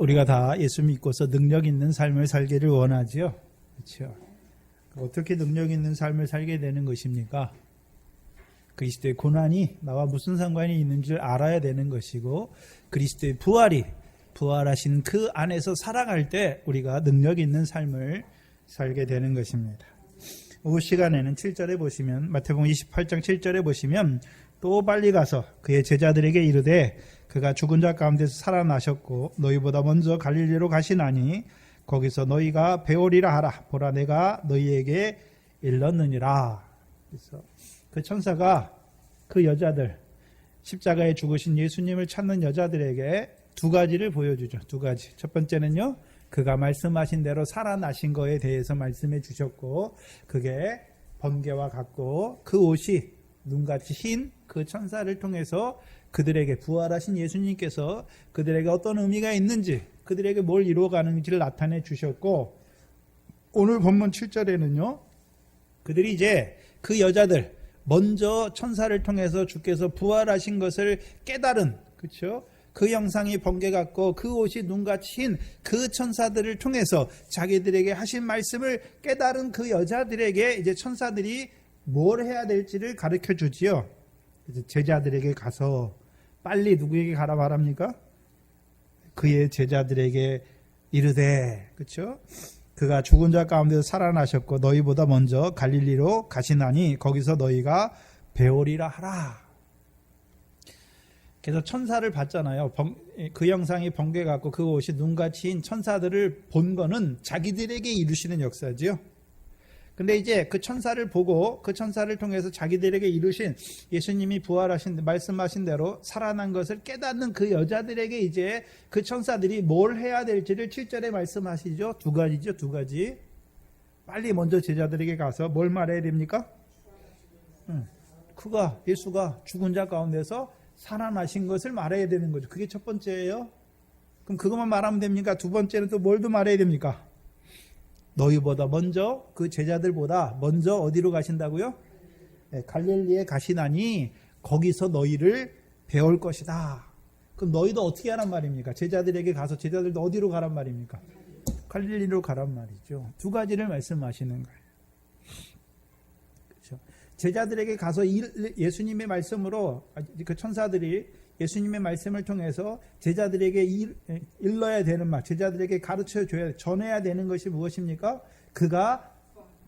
우리가 다 예수 믿고서 능력 있는 삶을 살기를 원하지요. 그렇죠? 어떻게 능력 있는 삶을 살게 되는 것입니까? 그리스도의 고난이 나와 무슨 상관이 있는 줄 알아야 되는 것이고, 그리스도의 부활하신 그 안에서 살아갈 때 우리가 능력 있는 삶을 살게 되는 것입니다. 오후 시간에는 7절에 보시면, 마태복음 28장 7절에 보시면, 또 빨리 가서 그의 제자들에게 이르되 그가 죽은 자 가운데서 살아나셨고 너희보다 먼저 갈릴리로 가시나니 거기서 너희가 배우리라 하라. 보라, 내가 너희에게 일렀느니라. 그래서 그 천사가 그 여자들, 십자가에 죽으신 예수님을 찾는 여자들에게 두 가지를 보여주죠. 두 가지. 첫 번째는요, 그가 말씀하신 대로 살아나신 거에 대해서 말씀해 주셨고, 그게 번개와 같고 그 옷이 눈같이 흰 그 천사를 통해서 그들에게, 부활하신 예수님께서 그들에게 어떤 의미가 있는지, 그들에게 뭘 이루어가는지를 나타내 주셨고, 오늘 본문 7절에는요 그들이 이제 그 여자들, 먼저 천사를 통해서 주께서 부활하신 것을 깨달은, 그렇죠? 그 형상이 번개 같고 그 옷이 눈같이 흰 그 천사들을 통해서 자기들에게 하신 말씀을 깨달은 그 여자들에게 이제 천사들이 뭘 해야 될지를 가르쳐 주지요. 그래서 제자들에게 가서, 빨리 누구에게 가라 말합니까? 그의 제자들에게 이르되, 그렇죠? 그가 죽은 자 가운데서 살아나셨고 너희보다 먼저 갈릴리로 가시나니 거기서 너희가 배우리라 하라. 그래서 천사를 봤잖아요. 그 형상이 번개 같고 그 옷이 눈같이 흰 천사들을 본 거는 자기들에게 이루시는 역사지요. 근데 이제 그 천사를 보고 그 천사를 통해서 자기들에게 이루신, 예수님이 부활하신, 말씀하신 대로 살아난 것을 깨닫는 그 여자들에게 이제 그 천사들이 뭘 해야 될지를 7절에 말씀하시죠. 두 가지죠. 두 가지. 빨리 먼저 제자들에게 가서 뭘 말해야 됩니까? 그가, 예수가 죽은 자 가운데서 살아나신 것을 말해야 되는 거죠. 그게 첫 번째예요. 그럼 그것만 말하면 됩니까? 두 번째는 또 뭘 더 말해야 됩니까? 너희보다 먼저, 그 제자들보다 먼저 어디로 가신다고요? 네, 갈릴리에 가시나니 거기서 너희를 배울 것이다. 그럼 너희도 어떻게 하란 말입니까? 제자들에게 가서, 제자들도 어디로 가란 말입니까? 갈릴리로 가란 말이죠. 두 가지를 말씀하시는 거예요. 그렇죠? 제자들에게 가서 예수님의 말씀으로, 그 천사들이 예수님의 말씀을 통해서 제자들에게 일러야 되는 말, 제자들에게 가르쳐줘야, 전해야 되는 것이 무엇입니까? 그가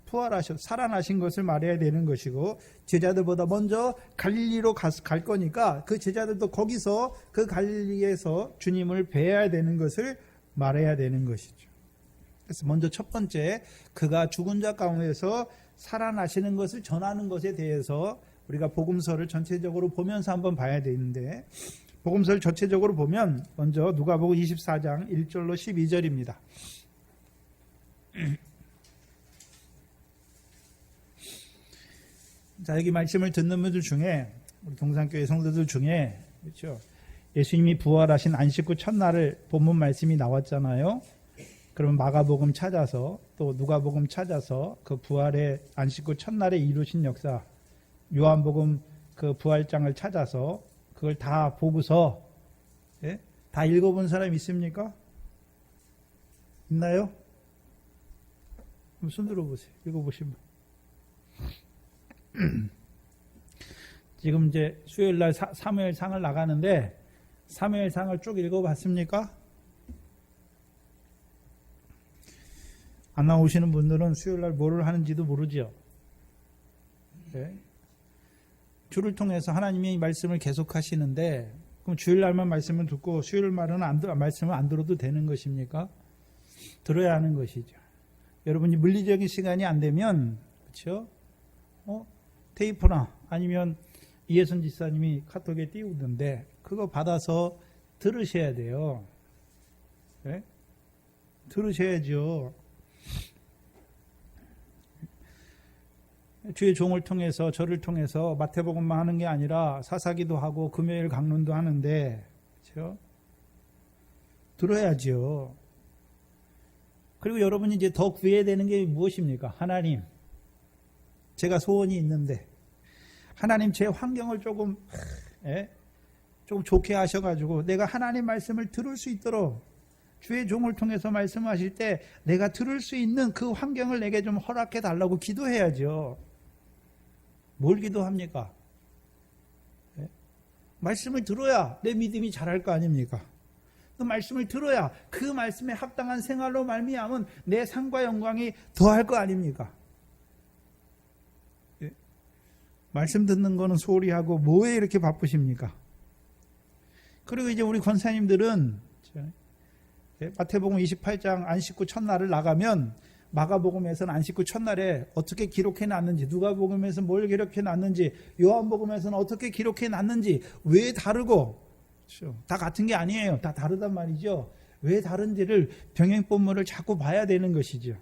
부활하셔, 살아나신 것을 말해야 되는 것이고, 제자들보다 먼저 갈릴리로 갈 거니까 그 제자들도 거기서, 그 갈릴리에서 주님을 뵈야 되는 것을 말해야 되는 것이죠. 그래서 먼저 첫 번째, 그가 죽은 자 가운데서 살아나시는 것을 전하는 것에 대해서 우리가 복음서를 전체적으로 보면서 한번 봐야 되는데, 복음서를 전체적으로 보면 먼저 누가복음 24장 1절로 12절입니다. 자, 여기 말씀을 듣는 분들 중에, 우리 동산교회 성도들 중에, 그렇죠, 예수님이 부활하신 안식 후 첫날을 본문 말씀이 나왔잖아요. 그러면 마가복음 찾아서, 또 누가복음 찾아서 그 부활의 안식 후 첫날에 이루신 역사, 요한복음 그 부활장을 찾아서 그걸 다 보고서, 예? 다 읽어본 사람 있습니까? 있나요? 그럼 손 들어보세요. 읽어보시면. 지금 이제 수요일날 사무엘상을 나가는데, 사무엘상을 쭉 읽어봤습니까? 안 나오시는 분들은 수요일날 뭐를 하는지도 모르죠. 예? 주를 통해서 하나님이 말씀을 계속 하시는데, 그럼 주일날만 말씀을 듣고 수요일날은 말씀을 안 들어도 되는 것입니까? 들어야 하는 것이죠. 여러분이 물리적인 시간이 안 되면, 그렇죠? 테이프나 아니면 이혜선 지사님이 카톡에 띄우던데 그거 받아서 들으셔야 돼요. 네? 들으셔야죠. 주의 종을 통해서, 저를 통해서 마태복음만 하는 게 아니라 사사기도 하고 금요일 강론도 하는데, 그렇죠? 들어야죠. 그리고 여러분이 이제 더 구해야 되는 게 무엇입니까? 하나님, 제가 소원이 있는데, 하나님 제 환경을 조금 좋게 하셔가지고 내가 하나님 말씀을 들을 수 있도록 주의 종을 통해서 말씀하실 때 내가 들을 수 있는 그 환경을 내게 좀 허락해 달라고 기도해야죠. 뭘 기도합니까? 네? 말씀을 들어야 내 믿음이 자랄 거 아닙니까? 그 말씀을 들어야 그 말씀에 합당한 생활로 말미암은 내 상과 영광이 더할 거 아닙니까? 네? 말씀 듣는 거는 소홀히 하고 뭐에 이렇게 바쁘십니까? 그리고 이제 우리 권사님들은 마태복음 28장 안 씻고 첫날을 나가면 마가복음에서는 안 씻고 첫날에 어떻게 기록해 놨는지, 누가복음에서 뭘 기록해 놨는지, 요한복음에서는 어떻게 기록해 놨는지, 왜 다르고, 그렇죠? 다 같은 게 아니에요. 다 다르단 말이죠. 왜 다른지를 병행본문을 자꾸 봐야 되는 것이죠.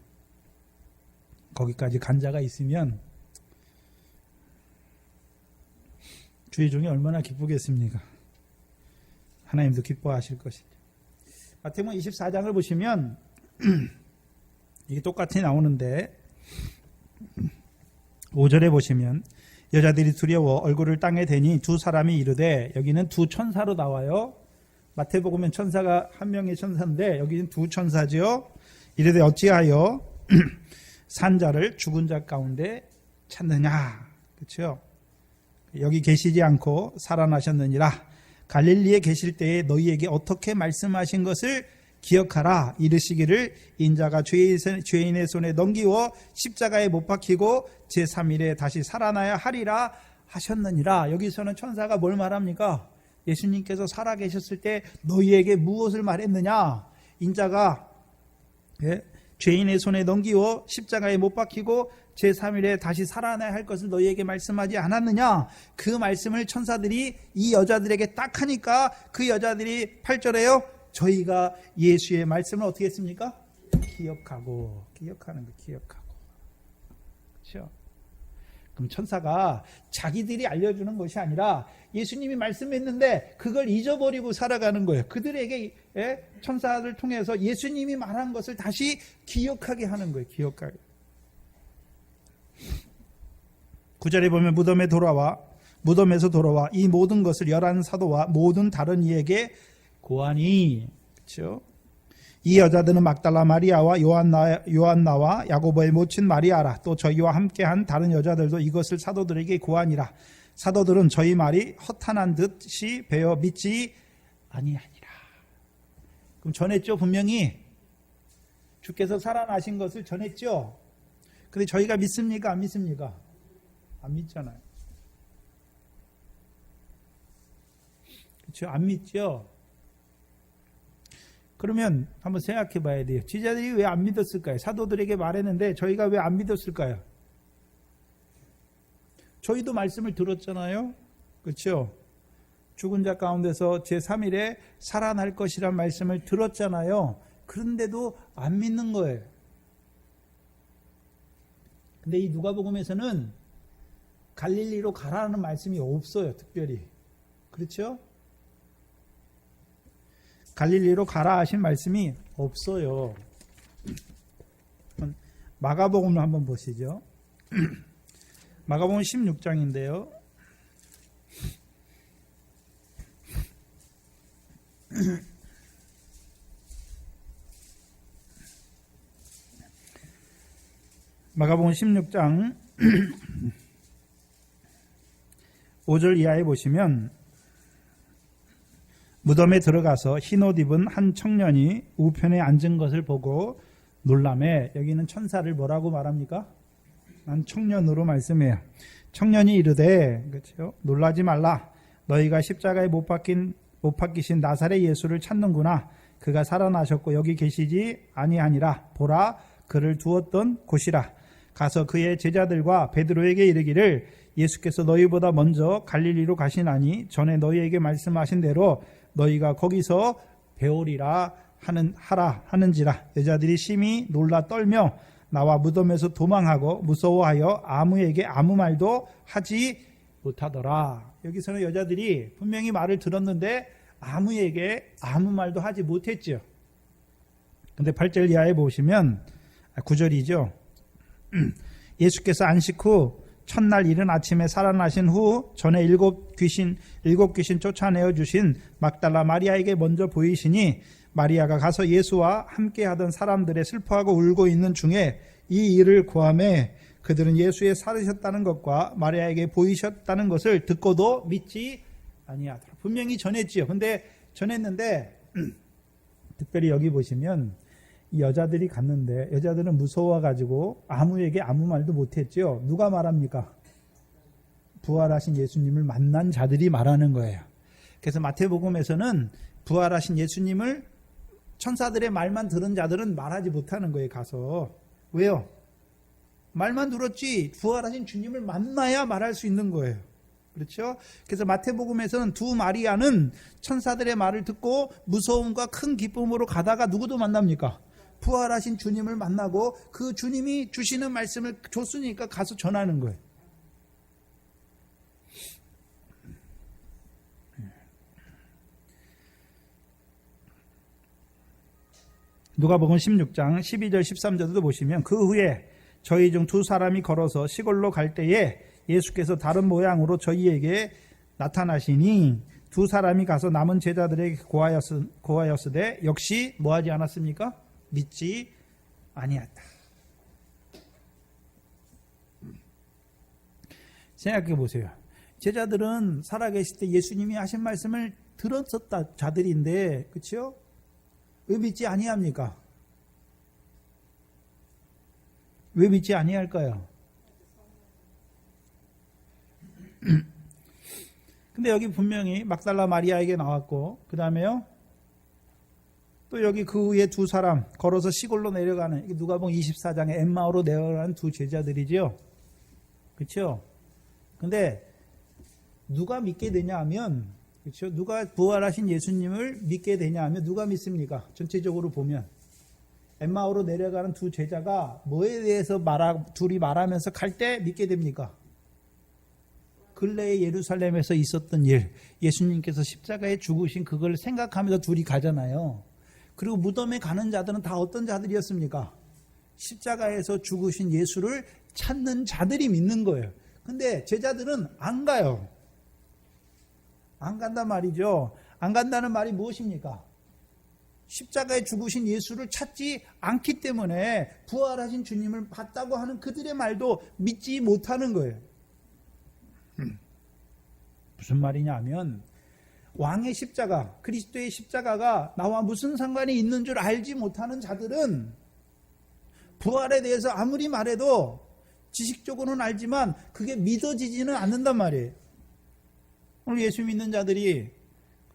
거기까지 간 자가 있으면 주의 종이 얼마나 기쁘겠습니까? 하나님도 기뻐하실 것이죠. 마태복음 24장을 보시면 이게 똑같이 나오는데 5절에 보시면 여자들이 두려워 얼굴을 땅에 대니 두 사람이 이르되, 여기는 두 천사로 나와요. 마태복음은 천사가 한 명의 천사인데 여기는 두 천사죠. 이르되 어찌하여 산자를 죽은 자 가운데 찾느냐. 그렇죠? 여기 계시지 않고 살아나셨느니라. 갈릴리에 계실 때에 너희에게 어떻게 말씀하신 것을 기억하라. 이르시기를 인자가 죄인의 손에 넘기워 십자가에 못 박히고 제3일에 다시 살아나야 하리라 하셨느니라. 여기서는 천사가 뭘 말합니까? 예수님께서 살아계셨을 때 너희에게 무엇을 말했느냐? 인자가 죄인의 손에 넘기워 십자가에 못 박히고 제3일에 다시 살아나야 할 것을 너희에게 말씀하지 않았느냐? 그 말씀을 천사들이 이 여자들에게 딱 하니까 그 여자들이 8절에요. 저희가 예수의 말씀을 어떻게 했습니까? 기억하는 거, 기억하고. 그렇죠? 그럼 천사가 자기들이 알려주는 것이 아니라 예수님이 말씀했는데 그걸 잊어버리고 살아가는 거예요. 그들에게 천사를 통해서 예수님이 말한 것을 다시 기억하게 하는 거예요. 기억하게. 9절에 보면 무덤에서 돌아와 이 모든 것을 11사도와 모든 다른 이에게 고하니. 그렇죠? 이 여자들은 막달라 마리아와 요한나와 야고보의 모친 마리아라. 또 저희와 함께한 다른 여자들도 이것을 사도들에게 고하니라. 사도들은 저희 말이 허탄한 듯이 배어 믿지 아니하니라. 그럼 전했죠. 분명히 주께서 살아나신 것을 전했죠. 근데 저희가 믿습니까? 안 믿습니까? 안 믿잖아요. 그렇죠? 안 믿죠. 그러면 한번 생각해 봐야 돼요. 제자들이 왜 안 믿었을까요? 사도들에게 말했는데 저희가 왜 안 믿었을까요? 저희도 말씀을 들었잖아요. 그렇죠? 죽은 자 가운데서 제3일에 살아날 것이란 말씀을 들었잖아요. 그런데도 안 믿는 거예요. 근데 이 누가복음에서는 갈릴리로 가라는 말씀이 없어요. 특별히. 그렇죠? 갈릴리로 가라 하신 말씀이 없어요. 마가복음을 한번 보시죠. 마가복음 16장인데요. 마가복음 16장 5절 이하에 보시면 무덤에 들어가서 흰옷 입은 한 청년이 우편에 앉은 것을 보고 놀라매. 여기는 천사를 뭐라고 말합니까? 한 청년으로 말씀해요. 청년이 이르되, 그렇죠? 놀라지 말라. 너희가 십자가에 못 박히신 나사렛 예수를 찾는구나. 그가 살아나셨고 여기 계시지 아니하니라. 보라, 그를 두었던 곳이라. 가서 그의 제자들과 베드로에게 이르기를 예수께서 너희보다 먼저 갈릴리로 가시나니 전에 너희에게 말씀하신 대로 너희가 거기서 배우리라 하는지라. 여자들이 심히 놀라 떨며 나와 무덤에서 도망하고 무서워하여 아무에게 아무 말도 하지 못하더라. 여기서는 여자들이 분명히 말을 들었는데 아무에게 아무 말도 하지 못했죠. 근데 8절 이하에 보시면 9절이죠. 예수께서 안식 후 첫날 이른 아침에 살아나신 후 전에 일곱 귀신 쫓아내어 주신 막달라 마리아에게 먼저 보이시니 마리아가 가서 예수와 함께하던 사람들의 슬퍼하고 울고 있는 중에 이 일을 고하매 그들은 예수의 살으셨다는 것과 마리아에게 보이셨다는 것을 듣고도 믿지 아니하더라. 분명히 전했지요. 근데 전했는데 특별히 여기 보시면 이 여자들이 갔는데 여자들은 무서워가지고 아무에게 아무 말도 못했죠. 누가 말합니까? 부활하신 예수님을 만난 자들이 말하는 거예요. 그래서 마태복음에서는 부활하신 예수님을 천사들의 말만 들은 자들은 말하지 못하는 거예요. 가서. 왜요? 말만 들었지 부활하신 주님을 만나야 말할 수 있는 거예요. 그렇죠? 그래서 마태복음에서는 두 마리아는 천사들의 말을 듣고 무서움과 큰 기쁨으로 가다가 누구도 만납니까? 부활하신 주님을 만나고 그 주님이 주시는 말씀을 줬으니까 가서 전하는 거예요. 누가복음 16장 12절 13절도 보시면 그 후에 저희 중 두 사람이 걸어서 시골로 갈 때에 예수께서 다른 모양으로 저희에게 나타나시니 두 사람이 가서 남은 제자들에게 고하였으되 역시 뭐하지 않았습니까? 믿지 아니했다. 생각해 보세요. 제자들은 살아계실 때 예수님이 하신 말씀을 들었었다 자들인데, 그렇죠? 왜 믿지 아니합니까? 왜 믿지 아니할까요? 근데 여기 분명히 막달라 마리아에게 나왔고, 그 다음에요 또 여기 그 후에 두 사람 걸어서 시골로 내려가는, 누가복음 24장에 엠마오로 내려가는 두 제자들이죠. 그렇죠? 근데 누가 믿게 되냐 하면, 그렇죠? 누가 부활하신 예수님을 믿게 되냐 하면 누가 믿습니까? 전체적으로 보면 엠마오로 내려가는 두 제자가 뭐에 대해서 둘이 말하면서 갈 때 믿게 됩니까? 근래에 예루살렘에서 있었던 일, 예수님께서 십자가에 죽으신 그걸 생각하면서 둘이 가잖아요. 그리고 무덤에 가는 자들은 다 어떤 자들이었습니까? 십자가에서 죽으신 예수를 찾는 자들이 믿는 거예요. 근데 제자들은 안 가요. 안 간단 말이죠. 안 간다는 말이 무엇입니까? 십자가에 죽으신 예수를 찾지 않기 때문에 부활하신 주님을 봤다고 하는 그들의 말도 믿지 못하는 거예요. 무슨 말이냐 하면 왕의 십자가, 그리스도의 십자가가 나와 무슨 상관이 있는 줄 알지 못하는 자들은 부활에 대해서 아무리 말해도 지식적으로는 알지만 그게 믿어지지는 않는단 말이에요. 오늘 예수 믿는 자들이,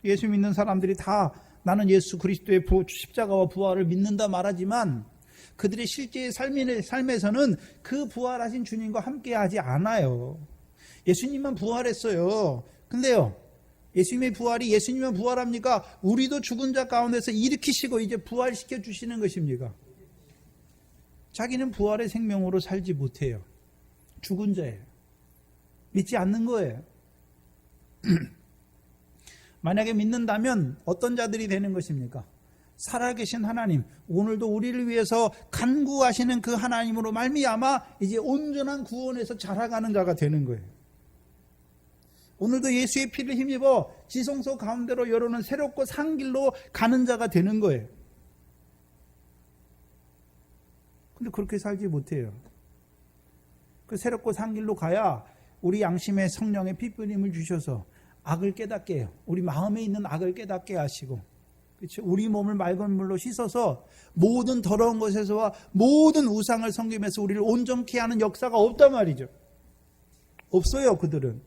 예수 믿는 사람들이 다 나는 예수 그리스도의 십자가와 부활을 믿는다 말하지만 그들의 실제 삶에서는 그 부활하신 주님과 함께하지 않아요. 예수님만 부활했어요. 근데요, 예수님의 부활이 예수님만 부활합니까? 우리도 죽은 자 가운데서 일으키시고 이제 부활시켜 주시는 것입니까? 자기는 부활의 생명으로 살지 못해요. 죽은 자예요. 믿지 않는 거예요. 만약에 믿는다면 어떤 자들이 되는 것입니까? 살아계신 하나님, 오늘도 우리를 위해서 간구하시는 그 하나님으로 말미암아 이제 온전한 구원에서 자라가는 자가 되는 거예요. 오늘도 예수의 피를 힘입어 지성소 가운데로 열어놓은 새롭고 산 길로 가는 자가 되는 거예요. 근데 그렇게 살지 못해요. 그 새롭고 산 길로 가야 우리 양심에 성령의 피뿌림을 주셔서 악을 깨닫게 해요. 우리 마음에 있는 악을 깨닫게 하시고, 그렇죠? 우리 몸을 맑은 물로 씻어서 모든 더러운 것에서와 모든 우상을 섬기면서 우리를 온전케 하는 역사가 없단 말이죠. 없어요, 그들은.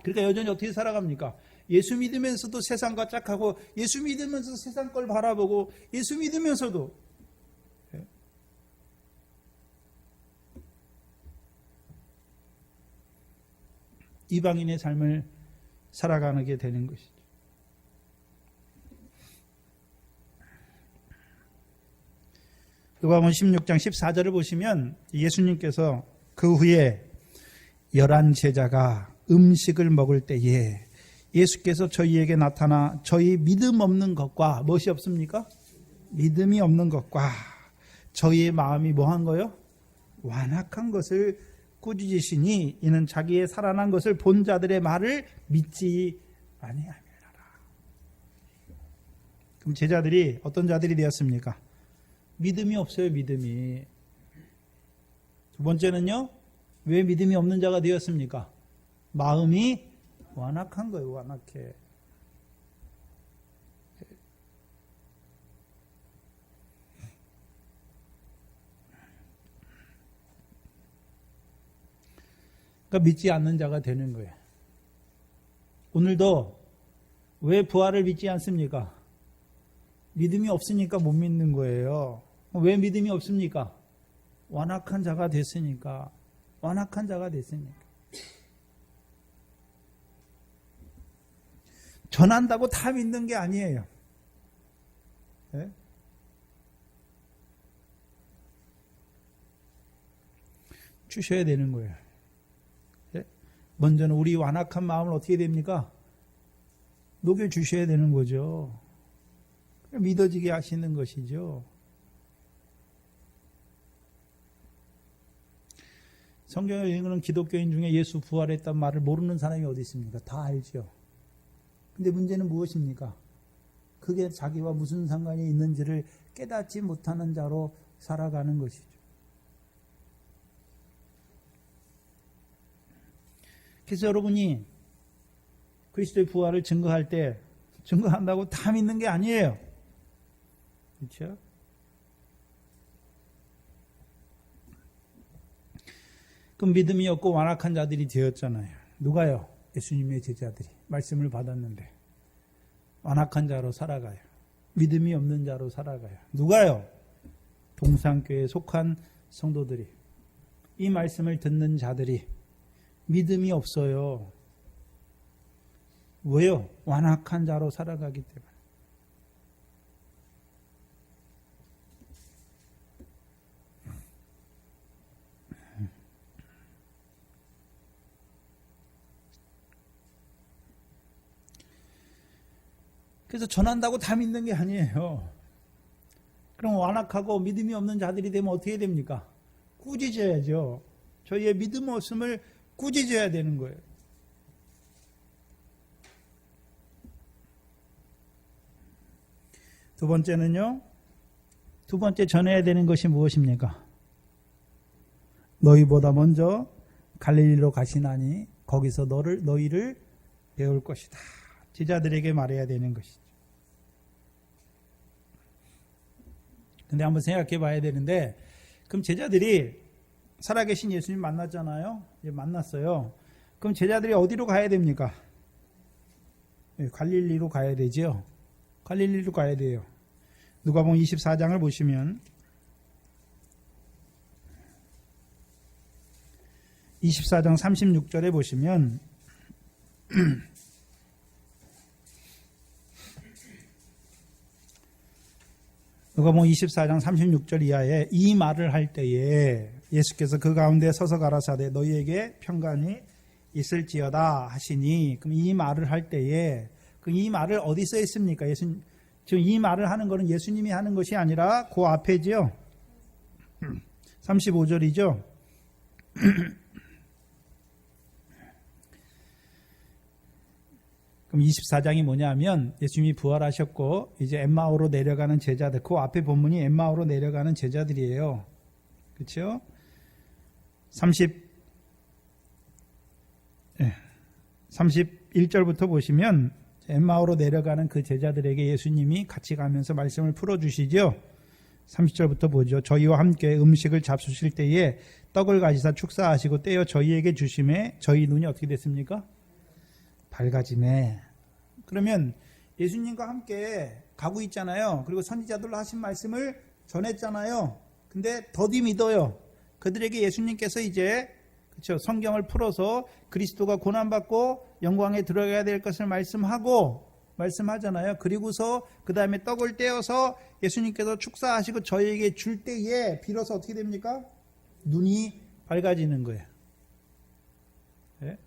그러니까 여전히 어떻게 살아갑니까? 예수 믿으면서도 세상과 짝하고, 예수 믿으면서 세상 걸 바라보고, 예수 믿으면서도 이방인의 삶을 살아가게 되는 것이죠. 누가복음 16장 14절을 보시면 예수님께서 그 후에 11제자가 음식을 먹을 때에 예수께서 저희에게 나타나 저희 믿음 없는 것과 무엇이 없습니까? 믿음이 없는 것과 저희의 마음이 뭐한 거요? 완악한 것을 꾸짖으시니 이는 자기의 살아난 것을 본 자들의 말을 믿지 아니함이라. 그럼 제자들이 어떤 자들이 되었습니까? 믿음이 없어요. 믿음이. 두 번째는요. 왜 믿음이 없는 자가 되었습니까? 마음이 완악한 거예요. 완악해. 그러니까 믿지 않는 자가 되는 거예요. 오늘도 왜 부활을 믿지 않습니까? 믿음이 없으니까 못 믿는 거예요. 왜 믿음이 없습니까? 완악한 자가 됐으니까. 완악한 자가 됐으니까. 전한다고 다 믿는 게 아니에요. 네? 주셔야 되는 거예요. 네? 먼저는 우리 완악한 마음을 어떻게 됩니까? 녹여주셔야 되는 거죠. 믿어지게 하시는 것이죠. 성경을 읽는 기독교인 중에 예수 부활했단 말을 모르는 사람이 어디 있습니까? 다 알죠. 근데 문제는 무엇입니까? 그게 자기와 무슨 상관이 있는지를 깨닫지 못하는 자로 살아가는 것이죠. 그래서 여러분이 그리스도의 부활을 증거할 때 증거한다고 다 믿는 게 아니에요. 그렇죠? 그럼 믿음이 없고 완악한 자들이 되었잖아요. 누가요? 예수님의 제자들이 말씀을 받았는데 완악한 자로 살아가요. 믿음이 없는 자로 살아가요. 누가요? 동산교회에 속한 성도들이. 이 말씀을 듣는 자들이 믿음이 없어요. 왜요? 완악한 자로 살아가기 때문에. 그래서 전한다고 다 믿는 게 아니에요. 그럼 완악하고 믿음이 없는 자들이 되면 어떻게 됩니까? 꾸짖어야죠. 저희의 믿음 없음을 꾸짖어야 되는 거예요. 두 번째는요. 두 번째 전해야 되는 것이 무엇입니까? 너희보다 먼저 갈릴리로 가시나니 거기서 너희를 배울 것이다. 제자들에게 말해야 되는 것이죠. 근데 한번 생각해 봐야 되는데, 그럼 제자들이 살아계신 예수님 만났잖아요. 이제 만났어요. 그럼 제자들이 어디로 가야 됩니까? 갈릴리로 가야 되죠. 갈릴리로 가야 돼요. 누가복음 24장을 보시면 24장 36절에 보시면 누가복음 24장 36절 이하에 이 말을 할 때에 예수께서 그 가운데 서서 가라사대 너희에게 평강이 있을지어다 하시니, 그럼 이 말을 할 때에 그럼 이 말을 어디서 했습니까? 지금 이 말을 하는 것은 예수님이 하는 것이 아니라 그 앞에지요. 35절이죠. 그럼 24장이 뭐냐면 예수님이 부활하셨고 이제 엠마오로 내려가는 제자들, 그 앞에 본문이 엠마오로 내려가는 제자들이에요. 그렇죠? 31절부터 보시면 엠마오로 내려가는 그 제자들에게 예수님이 같이 가면서 말씀을 풀어주시죠. 30절부터 보죠. 저희와 함께 음식을 잡수실 때에 떡을 가지사 축사하시고 떼어 저희에게 주심에 저희 눈이 어떻게 됐습니까? 밝아지매. 그러면 예수님과 함께 가고 있잖아요. 그리고 선지자들로 하신 말씀을 전했잖아요. 근데 더디 믿어요. 그들에게 예수님께서 이제 그렇죠, 성경을 풀어서 그리스도가 고난받고 영광에 들어가야 될 것을 말씀하잖아요. 그리고서 그 다음에 떡을 떼어서 예수님께서 축사하시고 저희에게 줄 때에 비로소 어떻게 됩니까? 눈이 밝아지는 거예요. 네?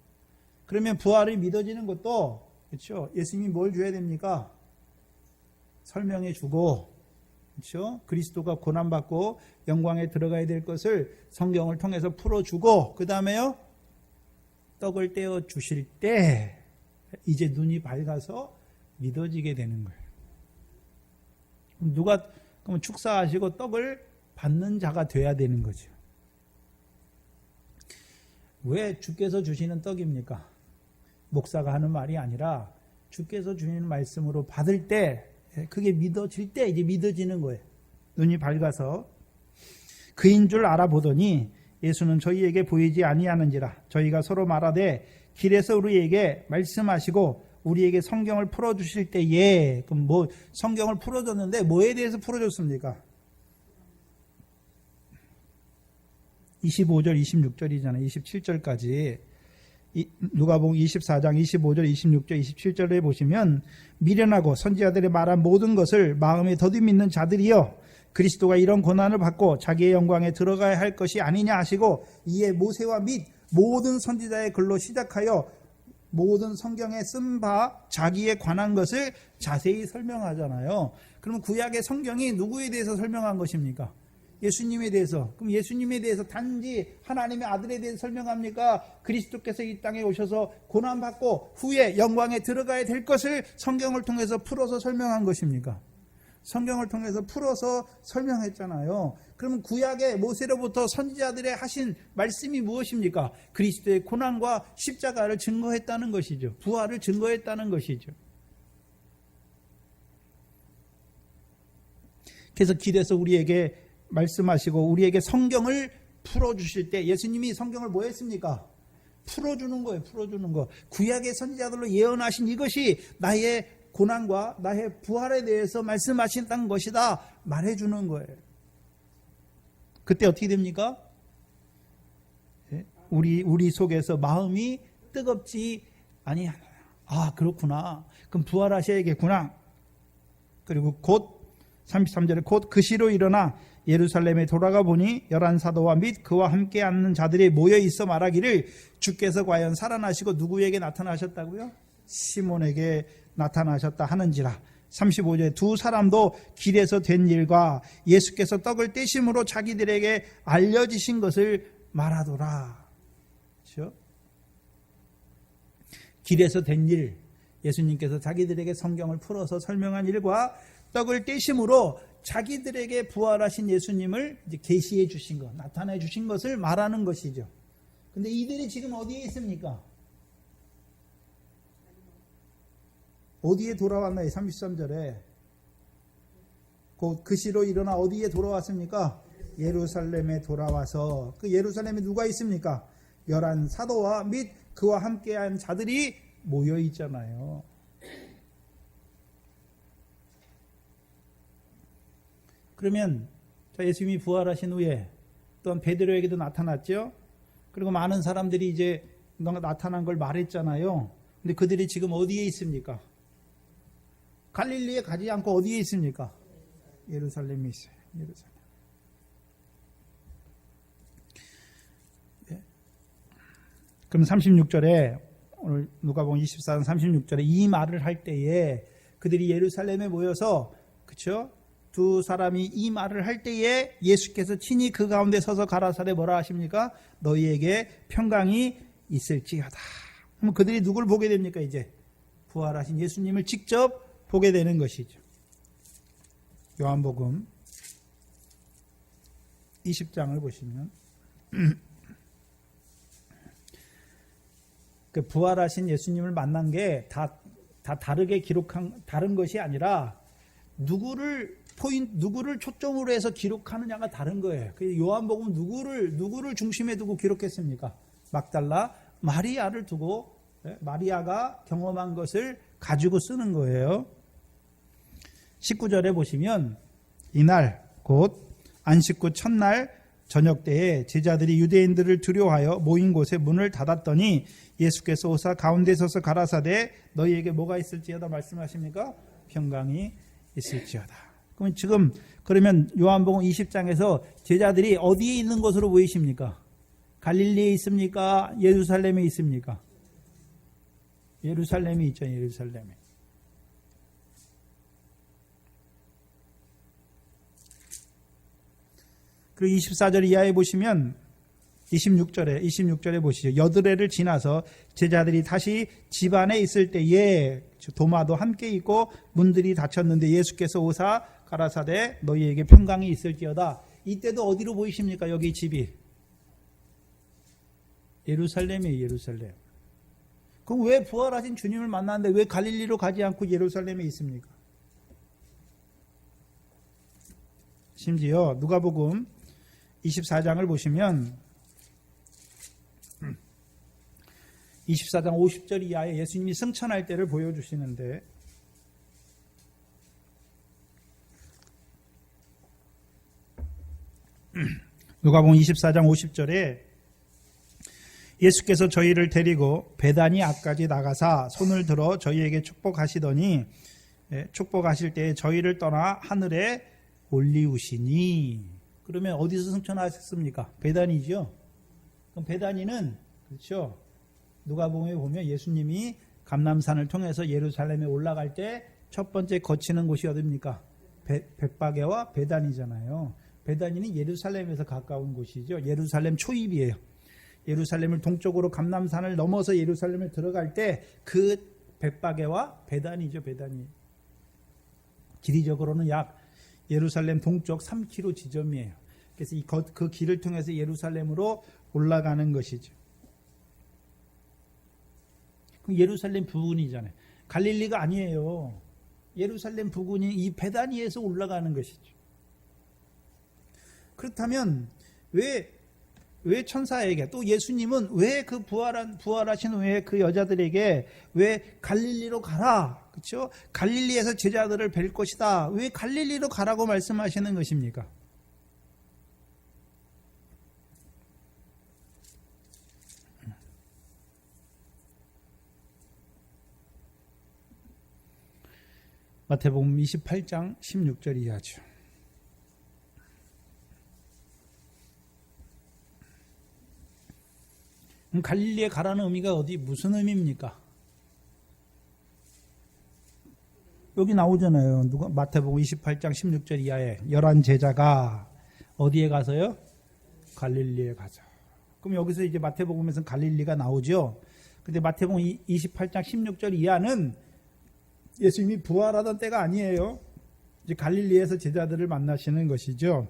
그러면 부활이 믿어지는 것도 그렇죠. 예수님이 뭘 줘야 됩니까? 설명해 주고 그렇죠? 그리스도가 고난받고 영광에 들어가야 될 것을 성경을 통해서 풀어주고 그 다음에요 떡을 떼어 주실 때 이제 눈이 밝아서 믿어지게 되는 거예요. 누가 그러면 축사하시고 떡을 받는 자가 돼야 되는 거죠. 왜 주께서 주시는 떡입니까? 목사가 하는 말이 아니라 주께서 주시는 말씀으로 받을 때 그게 믿어질 때 이제 믿어지는 거예요. 눈이 밝아서 그인 줄 알아보더니 예수는 저희에게 보이지 아니하는지라 저희가 서로 말하되 길에서 우리에게 말씀하시고 우리에게 성경을 풀어주실 때에 그럼 뭐 성경을 풀어줬는데 뭐에 대해서 풀어줬습니까? 25절 26절이잖아요. 27절까지 누가복음 24장 25절 26절 27절에 보시면 미련하고 선지자들이 말한 모든 것을 마음에 더듬 있는 자들이여 그리스도가 이런 고난을 받고 자기의 영광에 들어가야 할 것이 아니냐 하시고 이에 모세와 및 모든 선지자의 글로 시작하여 모든 성경에 쓴 바 자기에 관한 것을 자세히 설명하잖아요. 그러면 구약의 성경이 누구에 대해서 설명한 것입니까? 예수님에 대해서. 그럼 예수님에 대해서 단지 하나님의 아들에 대해서 설명합니까? 그리스도께서 이 땅에 오셔서 고난받고 후에 영광에 들어가야 될 것을 성경을 통해서 풀어서 설명한 것입니까? 성경을 통해서 풀어서 설명했잖아요. 그러면 구약의 모세로부터 선지자들의 하신 말씀이 무엇입니까? 그리스도의 고난과 십자가를 증거했다는 것이죠. 부활을 증거했다는 것이죠. 그래서 길에서 우리에게 말씀하시고 우리에게 성경을 풀어주실 때 예수님이 성경을 뭐 했습니까? 풀어주는 거예요. 풀어주는 거. 구약의 선지자들로 예언하신 이것이 나의 고난과 나의 부활에 대해서 말씀하신다는 것이다 말해주는 거예요. 그때 어떻게 됩니까? 우리 속에서 마음이 뜨겁지 아니하나요? 아 그렇구나. 그럼 부활하셔야겠구나. 그리고 곧 33절에 곧 그 시로 일어나 예루살렘에 돌아가 보니 11사도와 및 그와 함께 앉는 자들이 모여 있어 말하기를 주께서 과연 살아나시고 누구에게 나타나셨다고요? 시몬에게 나타나셨다 하는지라. 35절에 두 사람도 길에서 된 일과 예수께서 떡을 떼심으로 자기들에게 알려지신 것을 말하더라. 그렇죠? 길에서 된 일, 예수님께서 자기들에게 성경을 풀어서 설명한 일과 떡을 떼심으로 자기들에게 부활하신 예수님을 이제 계시해 주신 것, 나타내 주신 것을 말하는 것이죠. 근데 이들이 지금 어디에 있습니까? 어디에 돌아왔나요? 33절에 곧 그 시로 일어나 어디에 돌아왔습니까? 예루살렘에 돌아와서 그 예루살렘에 누가 있습니까? 11사도와 및 그와 함께한 자들이 모여 있잖아요. 그러면 예수님이 부활하신 후에 또한 베드로에게도 나타났죠. 그리고 많은 사람들이 이제 나타난 걸 말했잖아요. 근데 그들이 지금 어디에 있습니까? 갈릴리에 가지 않고 어디에 있습니까? 예루살렘에 있어요. 예루살렘. 네. 그럼 36절에 오늘 누가복음 24장 36절에 이 말을 할 때에 그들이 예루살렘에 모여서 그렇죠? 두 사람이 이 말을 할 때에 예수께서 친히 그 가운데 서서 가라사대 뭐라 하십니까? 너희에게 평강이 있을지어다. 그럼 그들이 누굴 보게 됩니까? 이제 부활하신 예수님을 직접 보게 되는 것이죠. 요한복음 20장을 보시면 그 부활하신 예수님을 만난 게 다 다르게 기록한 다른 것이 아니라 누구를 초점으로 해서 기록하느냐가 다른 거예요. 요한복음 누구를 중심에 두고 기록했습니까? 막달라 마리아를 두고 마리아가 경험한 것을 가지고 쓰는 거예요. 19절에 보시면 이날 곧 안식구 첫날 저녁 때에 제자들이 유대인들을 두려워하여 모인 곳에 문을 닫았더니 예수께서 오사 가운데 서서 가라사대 너희에게 뭐가 있을지어다 말씀하십니까? 평강이 있을지어다. 그러면 요한복음 20장에서 제자들이 어디에 있는 것으로 보이십니까? 갈릴리에 있습니까? 예루살렘에 있습니까? 예루살렘에 있죠. 예루살렘에. 그리고 24절 이하에 보시면 26절에 보시죠. 여드레를 지나서 제자들이 다시 집 안에 있을 때에 도마도 함께 있고 문들이 닫혔는데 예수께서 오사 가라사대 너희에게 평강이 있을지어다. 이때도 어디로 보이십니까? 여기 집이 예루살렘이에요. 예루살렘. 그럼 왜 부활하신 주님을 만났는데 왜 갈릴리로 가지 않고 예루살렘에 있습니까? 심지어 누가복음 24장을 보시면 24장 50절 이하에 예수님이 승천할 때를 보여주시는데 누가복음 24장 50절에 예수께서 저희를 데리고 베다니 앞까지 나가사 손을 들어 저희에게 축복하시더니 축복하실 때에 저희를 떠나 하늘에 올리우시니. 그러면 어디서 승천하셨습니까? 베다니죠. 그럼 베다니는 그렇죠. 누가복음에 보면 예수님이 감람산을 통해서 예루살렘에 올라갈 때 첫 번째 거치는 곳이 어디입니까? 벳바게와 베다니잖아요. 베다니는 예루살렘에서 가까운 곳이죠. 예루살렘 초입이에요. 예루살렘을 동쪽으로 감람산을 넘어서 예루살렘에 들어갈 때 그 벳바게와 베다니죠. 베다니. 길이적으로는 약 예루살렘 동쪽 3km 지점이에요. 그래서 그 길을 통해서 예루살렘으로 올라가는 것이죠. 그럼 예루살렘 부근이잖아요. 갈릴리가 아니에요. 예루살렘 부근이 이 베다니에서 올라가는 것이죠. 그렇다면 왜 천사에게 또 예수님은 왜 그 부활하신 후에 그 여자들에게 왜 갈릴리로 가라, 그렇죠? 갈릴리에서 제자들을 뵐 것이다. 왜 갈릴리로 가라고 말씀하시는 것입니까? 마태복음 28장 16절 이하죠. 갈릴리에 가라는 의미가 무슨 의미입니까? 여기 나오잖아요. 마태복음 28장 16절 이하에 11 제자가 어디에 가서요? 갈릴리에 가자. 그럼 여기서 이제 마태복음에서는 갈릴리가 나오죠. 근데 마태복음 28장 16절 이하는 예수님이 부활하던 때가 아니에요. 이제 갈릴리에서 제자들을 만나시는 것이죠.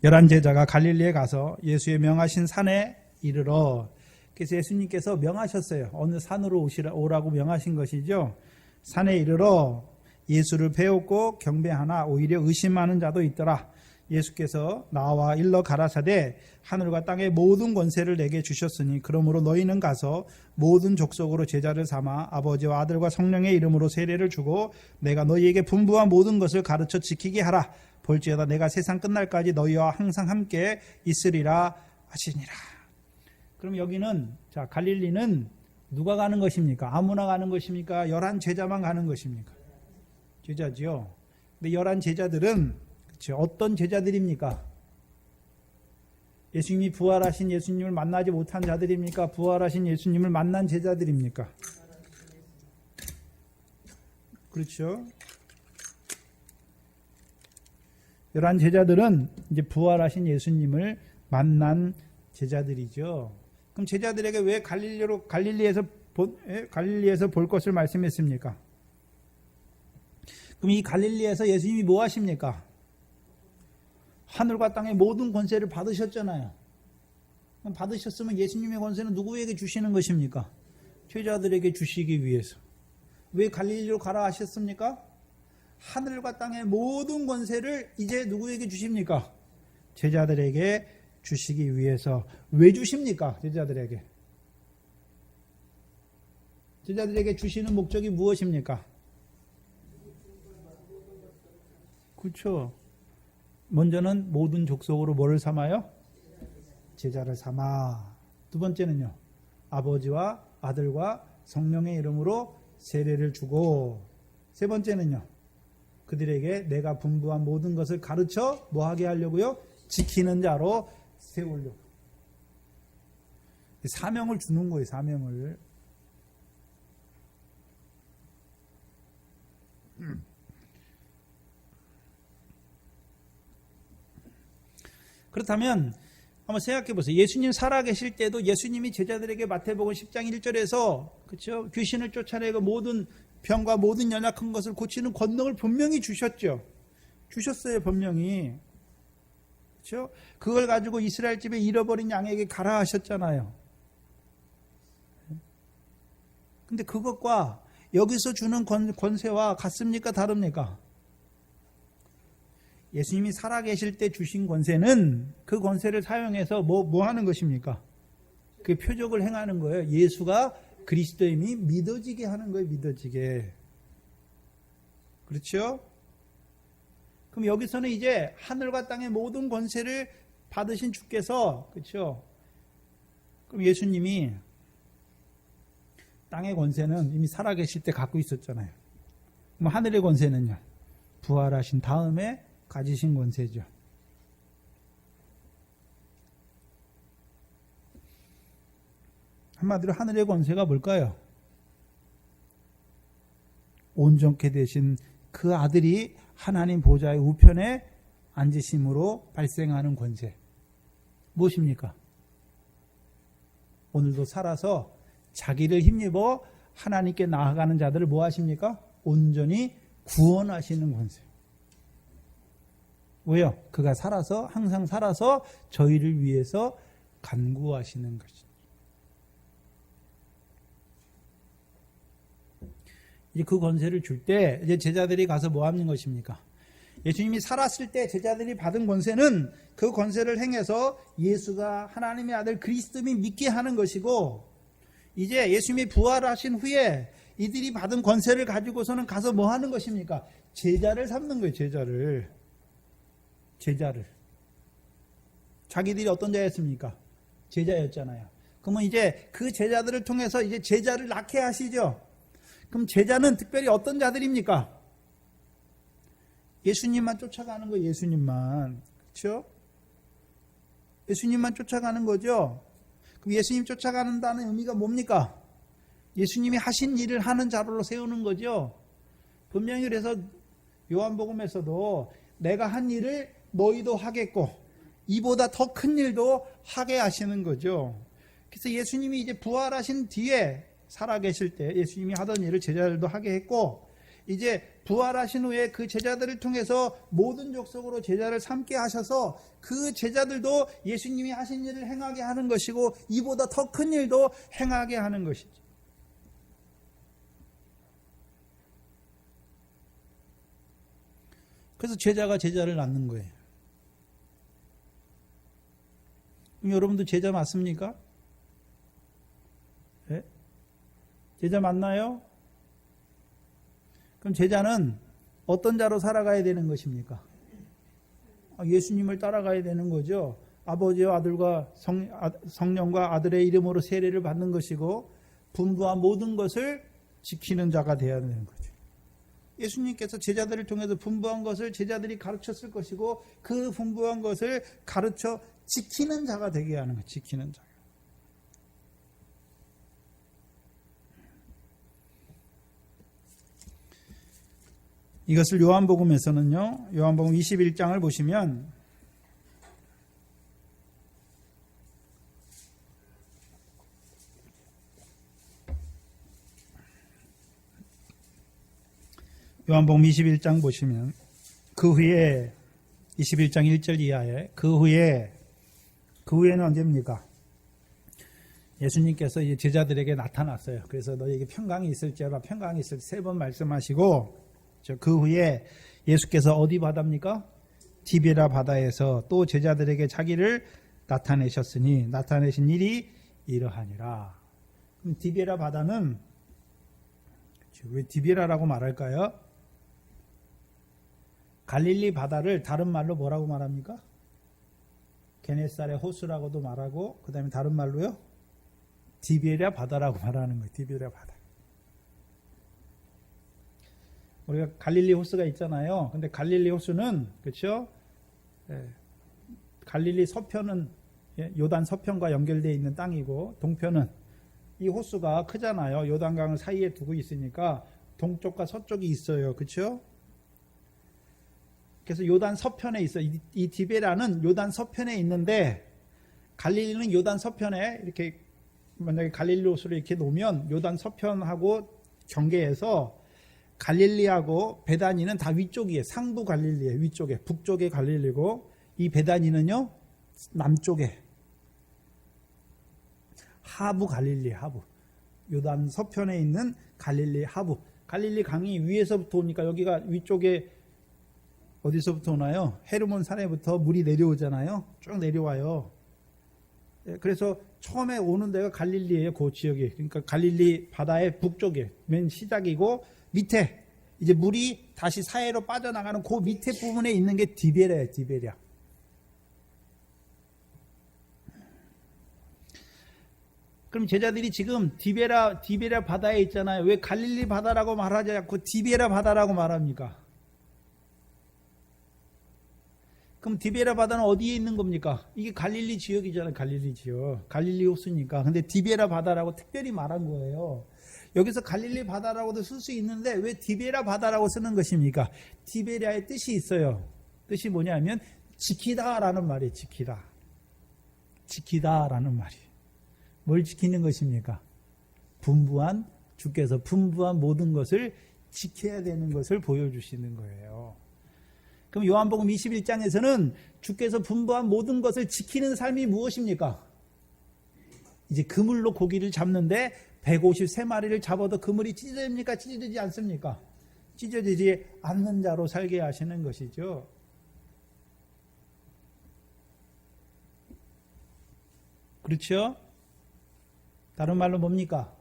11 제자가 갈릴리에 가서 예수의 명하신 산에 이르러, 그래서 예수님께서 명하셨어요. 어느 산으로 오라고 명하신 것이죠. 산에 이르러 예수를 배웠고 경배하나 오히려 의심하는 자도 있더라. 예수께서 나와 일러 가라사대 하늘과 땅의 모든 권세를 내게 주셨으니 그러므로 너희는 가서 모든 족속으로 제자를 삼아 아버지와 아들과 성령의 이름으로 세례를 주고 내가 너희에게 분부한 모든 것을 가르쳐 지키게 하라. 볼지어다 내가 세상 끝날까지 너희와 항상 함께 있으리라 하시니라. 그럼 여기는 갈릴리는 누가 가는 것입니까? 아무나 가는 것입니까? 11 제자만 가는 것입니까? 제자지요. 근데 11 제자들은 어떤 제자들입니까? 예수님이 부활하신 예수님을 만나지 못한 자들입니까? 부활하신 예수님을 만난 제자들입니까? 그렇죠. 11 제자들은 이제 부활하신 예수님을 만난 제자들이죠. 그럼 제자들에게 왜 갈릴리에서 볼 것을 말씀했습니까? 그럼 이 갈릴리에서 예수님이 뭐 하십니까? 하늘과 땅의 모든 권세를 받으셨잖아요. 받으셨으면 예수님의 권세는 누구에게 주시는 것입니까? 제자들에게 주시기 위해서. 왜 갈릴리로 가라 하셨습니까? 하늘과 땅의 모든 권세를 이제 누구에게 주십니까? 제자들에게 주시기 위해서. 왜 주십니까? 제자들에게 주시는 목적이 무엇입니까? 그렇죠. 먼저는 모든 족속으로 뭐를 삼아요? 제자를 삼아. 두 번째는요, 아버지와 아들과 성령의 이름으로 세례를 주고, 세 번째는요, 그들에게 내가 분부한 모든 것을 가르쳐 뭐 하게 하려고요? 지키는 자로 세우려고. 사명을 주는 거예요. 사명을. 그렇다면 한번 생각해 보세요. 예수님 살아계실 때도 예수님이 제자들에게 마태복음 10장 1절에서 그렇죠? 귀신을 쫓아내고 모든 병과 모든 연약한 것을 고치는 권능을 분명히 주셨죠. 주셨어요, 분명히. 그렇죠? 그걸 가지고 이스라엘 집에 잃어버린 양에게 가라 하셨잖아요. 근데 그것과 여기서 주는 권세와 같습니까? 다릅니까? 예수님이 살아계실 때 주신 권세는 그 권세를 사용해서 뭐 하는 것입니까? 그 표적을 행하는 거예요. 예수가 그리스도임이 믿어지게 하는 거예요. 믿어지게. 그렇죠? 그럼 여기서는 이제 하늘과 땅의 모든 권세를 받으신 주께서, 그렇죠? 그럼 예수님이 땅의 권세는 이미 살아계실 때 갖고 있었잖아요. 그럼 하늘의 권세는요? 부활하신 다음에 가지신 권세죠. 한마디로 하늘의 권세가 뭘까요? 온전케 되신 그 아들이 하나님 보좌의 우편에 앉으심으로 발생하는 권세. 무엇입니까? 오늘도 살아서 자기를 힘입어 하나님께 나아가는 자들을 뭐 하십니까? 온전히 구원하시는 권세. 왜요? 그가 살아서 항상 살아서 저희를 위해서 간구하시는 것이죠. 이제 그 권세를 줄 때 이제 제자들이 가서 뭐 하는 것입니까? 예수님이 살았을 때 제자들이 받은 권세는 그 권세를 행해서 예수가 하나님의 아들 그리스도임을 믿게 하는 것이고, 이제 예수님이 부활하신 후에 이들이 받은 권세를 가지고서는 가서 뭐 하는 것입니까? 제자를 삼는 거예요. 제자를. 자기들이 어떤 자였습니까? 제자였잖아요. 그러면 이제 그 제자들을 통해서 이제 제자를 낳게 하시죠. 그럼 제자는 특별히 어떤 자들입니까? 예수님만 쫓아가는 거예요. 예수님만. 그렇죠? 예수님만 쫓아가는 거죠. 그럼 예수님 쫓아가는다는 의미가 뭡니까? 예수님이 하신 일을 하는 자로 세우는 거죠. 분명히 그래서 요한복음에서도 내가 한 일을 너희도 하겠고 이보다 더 큰 일도 하게 하시는 거죠. 그래서 예수님이 이제 부활하신 뒤에 살아계실 때 예수님이 하던 일을 제자들도 하게 했고, 이제 부활하신 후에 그 제자들을 통해서 모든 족속으로 제자를 삼게 하셔서 그 제자들도 예수님이 하신 일을 행하게 하는 것이고 이보다 더 큰 일도 행하게 하는 것이죠. 그래서 제자가 제자를 낳는 거예요. 그럼 여러분도 제자 맞습니까? 네? 제자 맞나요? 그럼 제자는 어떤 자로 살아가야 되는 것입니까? 예수님을 따라가야 되는 거죠. 아버지와 아들과 성령과 아들의 이름으로 세례를 받는 것이고 분부한 모든 것을 지키는 자가 되어야 되는 거죠. 예수님께서 제자들을 통해서 분부한 것을 제자들이 가르쳤을 것이고 그 분부한 것을 가르쳐 지키는 자가 되게 하는 거예요. 지키는 자. 이것을 요한복음에서는요. 요한복음 21장을 보시면 요한복음 21장 보시면 그 후에 21장 1절 이하에 그 후에는 언제입니까? 예수님께서 이제 제자들에게 나타났어요. 그래서 너에게 평강이 있을지어라 평강이 있을지 3번 말씀하시고 그 후에 예수께서 어디 바다입니까? 디베라 바다에서 또 제자들에게 자기를 나타내셨으니 나타내신 일이 이러하니라. 그럼 디베라 바다는 왜 디베라라고 말할까요? 갈릴리 바다를 다른 말로 뭐라고 말합니까? 게네사렛 호수라고도 말하고 그 다음에 다른 말로요? 디베랴 바다라고 말하는 거예요. 디베랴 바다. 우리가 갈릴리 호수가 있잖아요. 근데 갈릴리 호수는 그렇죠? 갈릴리 서편은 요단 서편과 연결되어 있는 땅이고 동편은 이 호수가 크잖아요. 요단강을 사이에 두고 있으니까 동쪽과 서쪽이 있어요. 그렇죠? 그래서 요단 서편에 있어. 이 디베라는 요단 서편에 있는데 갈릴리는 요단 서편에 이렇게 만약에 갈릴리호수를 이렇게 놓으면 요단 서편하고 경계해서 갈릴리하고 베다니는 다 위쪽이에요. 상부 갈릴리에 위쪽에 북쪽에 갈릴리고 이 베다니는요 남쪽에 하부 갈릴리 하부 요단 서편에 있는 갈릴리 하부 갈릴리 강이 위에서부터 오니까 여기가 위쪽에 어디서부터 오나요? 헤르몬 산에부터 물이 내려오잖아요. 쭉 내려와요. 그래서 처음에 오는 데가 갈릴리예요. 그 지역이. 그러니까 갈릴리 바다의 북쪽에 맨 시작이고 밑에 이제 물이 다시 사해로 빠져나가는 그 밑에 부분에 있는 게 디베라예요. 디베랴. 그럼 제자들이 지금 디베라 바다에 있잖아요. 왜 갈릴리 바다라고 말하지 않고 디베라 바다라고 말합니까? 그럼 디베라 바다는 어디에 있는 겁니까? 이게 갈릴리 지역이잖아요. 갈릴리 지역. 갈릴리 호수니까. 근데 디베라 바다라고 특별히 말한 거예요. 여기서 갈릴리 바다라고도 쓸 수 있는데 왜 디베라 바다라고 쓰는 것입니까? 디베라의 뜻이 있어요. 뜻이 뭐냐면 지키다라는 말이에요. 지키다. 지키다라는 말이에요. 뭘 지키는 것입니까? 주께서 분부한 모든 것을 지켜야 되는 것을 보여주시는 거예요. 그럼 요한복음 21장에서는 주께서 분부한 모든 것을 지키는 삶이 무엇입니까? 이제 그물로 고기를 잡는데 153마리를 잡아도 그물이 찢어집니까? 찢어지지 않습니까? 찢어지지 않는 자로 살게 하시는 것이죠. 그렇죠? 다른 말로 뭡니까?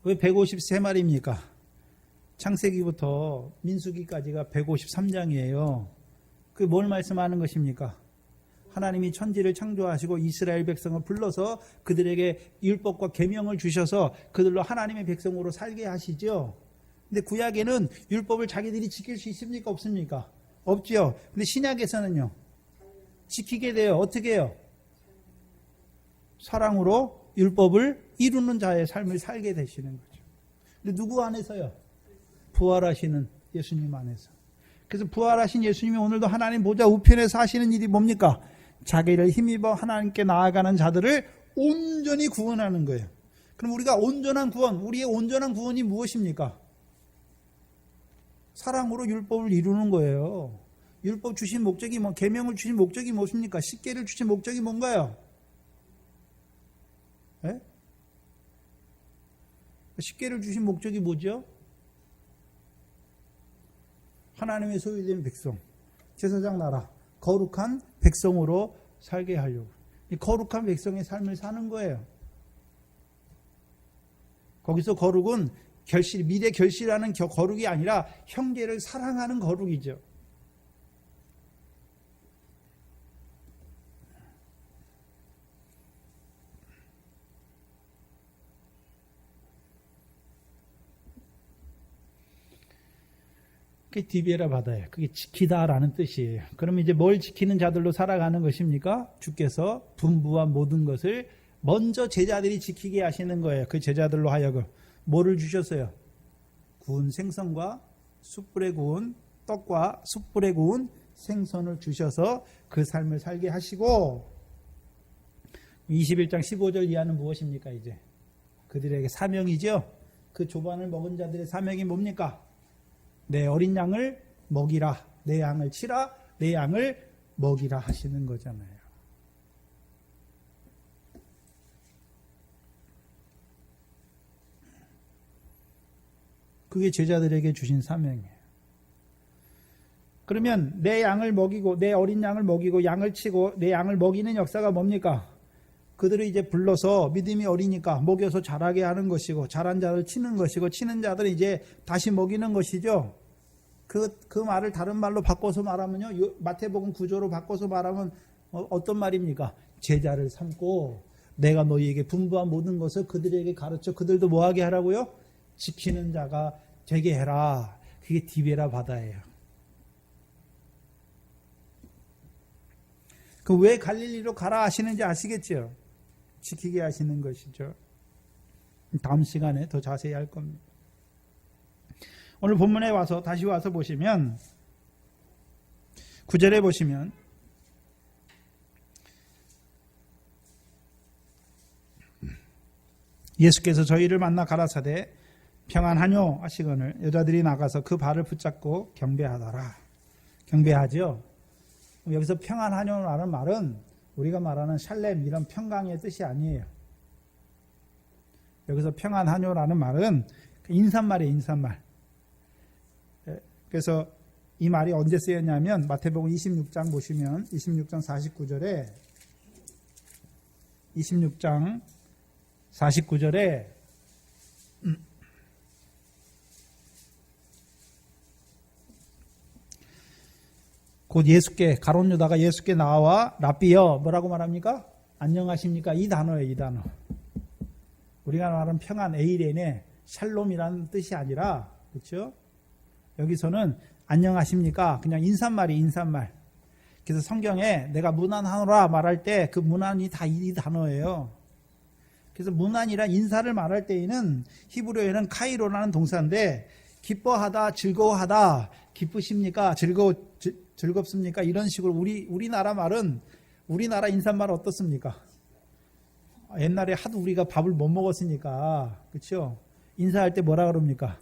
왜 153마리입니까? 창세기부터 민수기까지가 153장이에요. 그게 뭘 말씀하는 것입니까? 하나님이 천지를 창조하시고 이스라엘 백성을 불러서 그들에게 율법과 계명을 주셔서 그들로 하나님의 백성으로 살게 하시죠. 근데 구약에는 율법을 자기들이 지킬 수 있습니까? 없습니까? 없죠. 근데 신약에서는요. 지키게 돼요. 어떻게 해요? 사랑으로 율법을 이루는 자의 삶을 살게 되시는 거죠. 근데 누구 안에서요? 부활하시는 예수님 안에서. 그래서 부활하신 예수님이 오늘도 하나님 보좌 우편에서 하시는 일이 뭡니까? 자기를 힘입어 하나님께 나아가는 자들을 온전히 구원하는 거예요. 그럼 우리가 온전한 구원, 우리의 온전한 구원이 무엇입니까? 사랑으로 율법을 이루는 거예요. 율법 주신 목적이 계명을 주신 목적이 무엇입니까? 십계를 주신 목적이 뭔가요? 네? 십계를 주신 목적이 뭐죠? 하나님의 소유된 백성, 제사장 나라, 거룩한 백성으로 살게 하려고. 이 거룩한 백성의 삶을 사는 거예요. 거기서 거룩은 미래 결실하는 거룩이 아니라 형제를 사랑하는 거룩이죠. 그게 디베라 바다예요. 그게 지키다라는 뜻이에요. 그럼 이제 뭘 지키는 자들로 살아가는 것입니까? 주께서 분부한 모든 것을 먼저 제자들이 지키게 하시는 거예요. 그 제자들로 하여금 뭐를 주셨어요? 구운 생선과 숯불에 구운 떡과 숯불에 구운 생선을 주셔서 그 삶을 살게 하시고 21장 15절 이하는 무엇입니까? 이제 그들에게 사명이죠. 그 조반을 먹은 자들의 사명이 뭡니까? 내 어린 양을 먹이라, 내 양을 치라, 내 양을 먹이라 하시는 거잖아요. 그게 제자들에게 주신 사명이에요. 그러면 내 양을 먹이고, 내 어린 양을 먹이고, 양을 치고, 내 양을 먹이는 역사가 뭡니까? 그들을 이제 불러서 믿음이 어리니까 먹여서 자라게 하는 것이고, 자란 자를 치는 것이고, 치는 자들을 이제 다시 먹이는 것이죠. 그 말을 다른 말로 바꿔서 말하면요. 마태복음 구조로 바꿔서 말하면 어떤 말입니까? 제자를 삼고 내가 너희에게 분부한 모든 것을 그들에게 가르쳐 그들도 뭐하게 하라고요? 지키는 자가 되게 해라. 그게 디베라 바다예요. 그 왜 갈릴리로 가라 하시는지 아시겠죠? 지키게 하시는 것이죠. 다음 시간에 더 자세히 할 겁니다. 오늘 본문에 와서 다시 와서 보시면 9절에 보시면 예수께서 저희를 만나 가라사대 평안하뇨 하시거늘 여자들이 나가서 그 발을 붙잡고 경배하더라. 경배하죠. 여기서 평안하뇨라는 말은 우리가 말하는 샬렘 이런 평강의 뜻이 아니에요. 여기서 평안하뇨라는 말은 인사말이에요. 인사말. 그래서 이 말이 언제 쓰였냐면 마태복음 26장 보시면 26장 49절에 26장 49절에 곧 예수께 가룟 유다가 예수께 나와 랍비여 뭐라고 말합니까? 안녕하십니까? 이 단어예요. 이 단어. 우리가 말하는 평안 에이렌의 샬롬이라는 뜻이 아니라 그렇죠? 여기서는 안녕하십니까? 그냥 인사말이 인사말. 그래서 성경에 내가 문안하노라 말할 때 그 문안이 다 이 단어예요. 그래서 문안이란 인사를 말할 때에는 히브리어에는 카이로라는 동사인데 기뻐하다, 즐거워하다, 기쁘십니까? 즐겁습니까? 이런 식으로 우리나라 말은 우리나라 인사말 어떻습니까? 옛날에 하도 우리가 밥을 못 먹었으니까 그렇죠? 인사할 때 뭐라 그럽니까?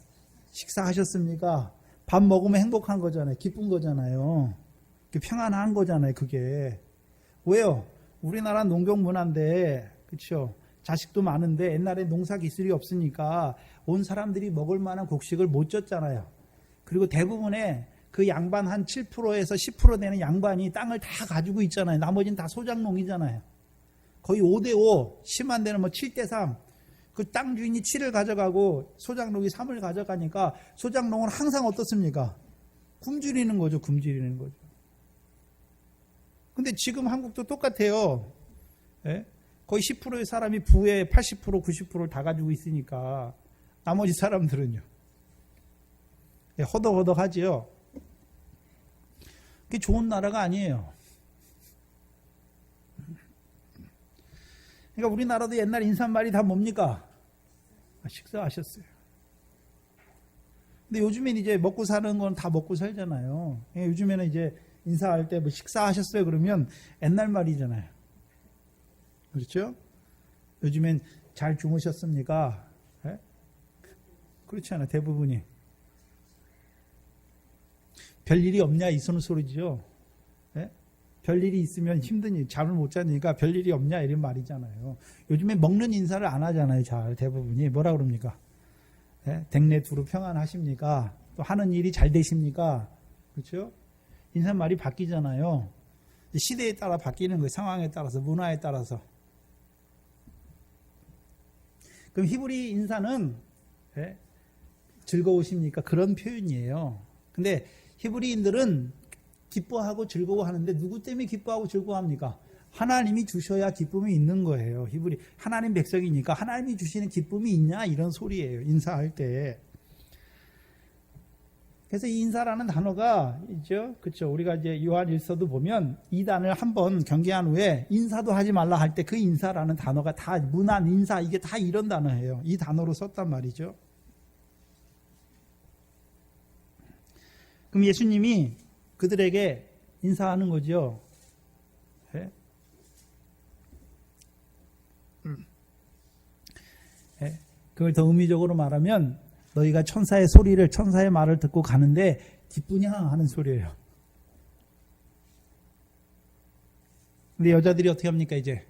식사하셨습니까? 밥 먹으면 행복한 거잖아요. 기쁜 거잖아요. 평안한 거잖아요. 그게 왜요? 우리나라 농경 문화인데 그렇죠? 자식도 많은데 옛날에 농사 기술이 없으니까 온 사람들이 먹을 만한 곡식을 못 줬잖아요. 그리고 대부분의 그 양반 한 7%에서 10% 되는 양반이 땅을 다 가지고 있잖아요. 나머지는 다 소작농이잖아요. 거의 5대5, 심한 데는 뭐 7대3. 그 땅 주인이 7을 가져가고 소작농이 3을 가져가니까 소작농은 항상 어떻습니까? 굶주리는 거죠. 굶주리는 거죠. 근데 지금 한국도 똑같아요. 예? 거의 10%의 사람이 부의 80%, 90%를 다 가지고 있으니까 나머지 사람들은요. 예, 허덕허덕하지요. 그게 좋은 나라가 아니에요. 그러니까 우리나라도 옛날 인사말이 다 뭡니까? 식사하셨어요. 근데 요즘엔 이제 먹고 사는 건 다 먹고 살잖아요. 요즘에는 이제 인사할 때 뭐 식사하셨어요 그러면 옛날 말이잖아요. 그렇죠? 요즘엔 잘 주무셨습니까? 네? 그렇지 않아요. 대부분이. 별일이 없냐 이 소리죠. 네? 별일이 있으면 힘드니 잠을 못 자니까 별일이 없냐 이런 말이잖아요. 요즘에 먹는 인사를 안 하잖아요. 잘 대부분이. 뭐라 그럽니까? 네? 댁내 두루 평안하십니까? 또 하는 일이 잘 되십니까? 그렇죠? 인사말이 바뀌잖아요. 시대에 따라 바뀌는 거예요. 상황에 따라서 문화에 따라서. 그럼 히브리 인사는 네? 즐거우십니까? 그런 표현이에요. 근데 히브리인들은 기뻐하고 즐거워하는데 누구 때문에 기뻐하고 즐거워합니까? 하나님이 주셔야 기쁨이 있는 거예요. 하나님 백성이니까 하나님이 주시는 기쁨이 있냐 이런 소리예요. 인사할 때. 그래서 이 인사라는 단어가 있죠. 그렇죠. 우리가 이제 요한일서도 보면 이단을 한번 경계한 후에 인사도 하지 말라 할 때 그 인사라는 단어가 다 문안, 인사 이게 다 이런 단어예요. 이 단어로 썼단 말이죠. 그럼 예수님이 그들에게 인사하는 거죠. 네? 네? 그걸 더 의미적으로 말하면 너희가 천사의 소리를 천사의 말을 듣고 가는데 기쁘냐 하는 소리예요. 근데 여자들이 어떻게 합니까? 이제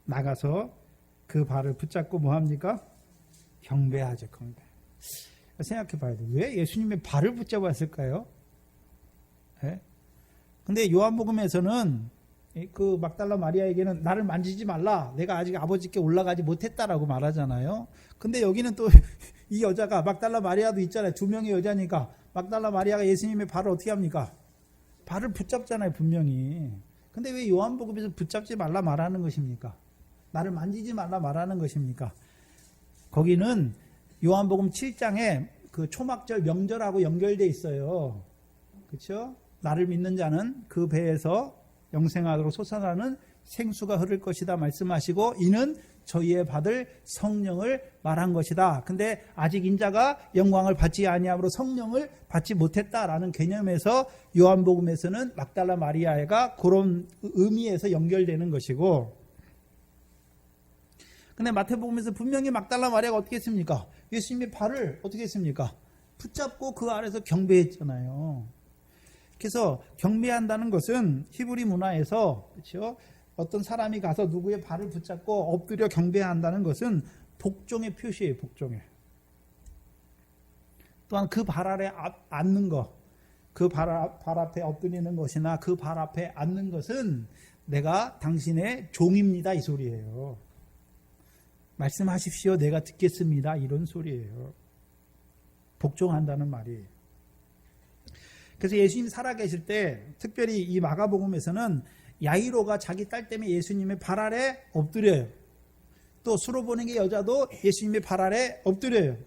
나가서 그 발을 붙잡고 뭐 합니까? 경배하죠. 경배. 생각해 봐야 돼요. 왜 예수님의 발을 붙잡았을까요? 네? 근데 요한복음에서는 그 막달라 마리아에게는 나를 만지지 말라. 내가 아직 아버지께 올라가지 못했다라고 말하잖아요. 근데 여기는 또 이 여자가 막달라 마리아도 있잖아요. 두 명의 여자니까 막달라 마리아가 예수님의 발을 어떻게 합니까? 발을 붙잡잖아요. 분명히. 근데 왜 요한복음에서 붙잡지 말라 말하는 것입니까? 나를 만지지 말라 말하는 것입니까? 거기는 요한복음 7장에 그 초막절 명절하고 연결되어 있어요. 그렇죠? 나를 믿는 자는 그 배에서 영생하도록 솟아나는 생수가 흐를 것이다 말씀하시고 이는 저희의 받을 성령을 말한 것이다. 근데 아직 인자가 영광을 받지 아니함으로 성령을 받지 못했다라는 개념에서 요한복음에서는 막달라 마리아가 그런 의미에서 연결되는 것이고, 근데 마태복음에서 분명히 막달라 마리아가 어떻게 했습니까? 예수님의 발을 어떻게 했습니까? 붙잡고 그 아래서 경배했잖아요. 그래서 경배한다는 것은 히브리 문화에서, 그렇죠? 어떤 사람이 가서 누구의 발을 붙잡고 엎드려 경배한다는 것은 복종의 표시예요. 복종의. 또한 그 발 아래 앉는 것, 그 발 앞에 엎드리는 것이나 그 발 앞에 앉는 것은 내가 당신의 종입니다, 이 소리예요. 말씀하십시오, 내가 듣겠습니다, 이런 소리예요. 복종한다는 말이에요. 그래서 예수님 살아계실 때 특별히 이 마가복음에서는 야이로가 자기 딸 때문에 예수님의 발 아래 엎드려요. 또 수로보내기 여자도 예수님의 발 아래 엎드려요.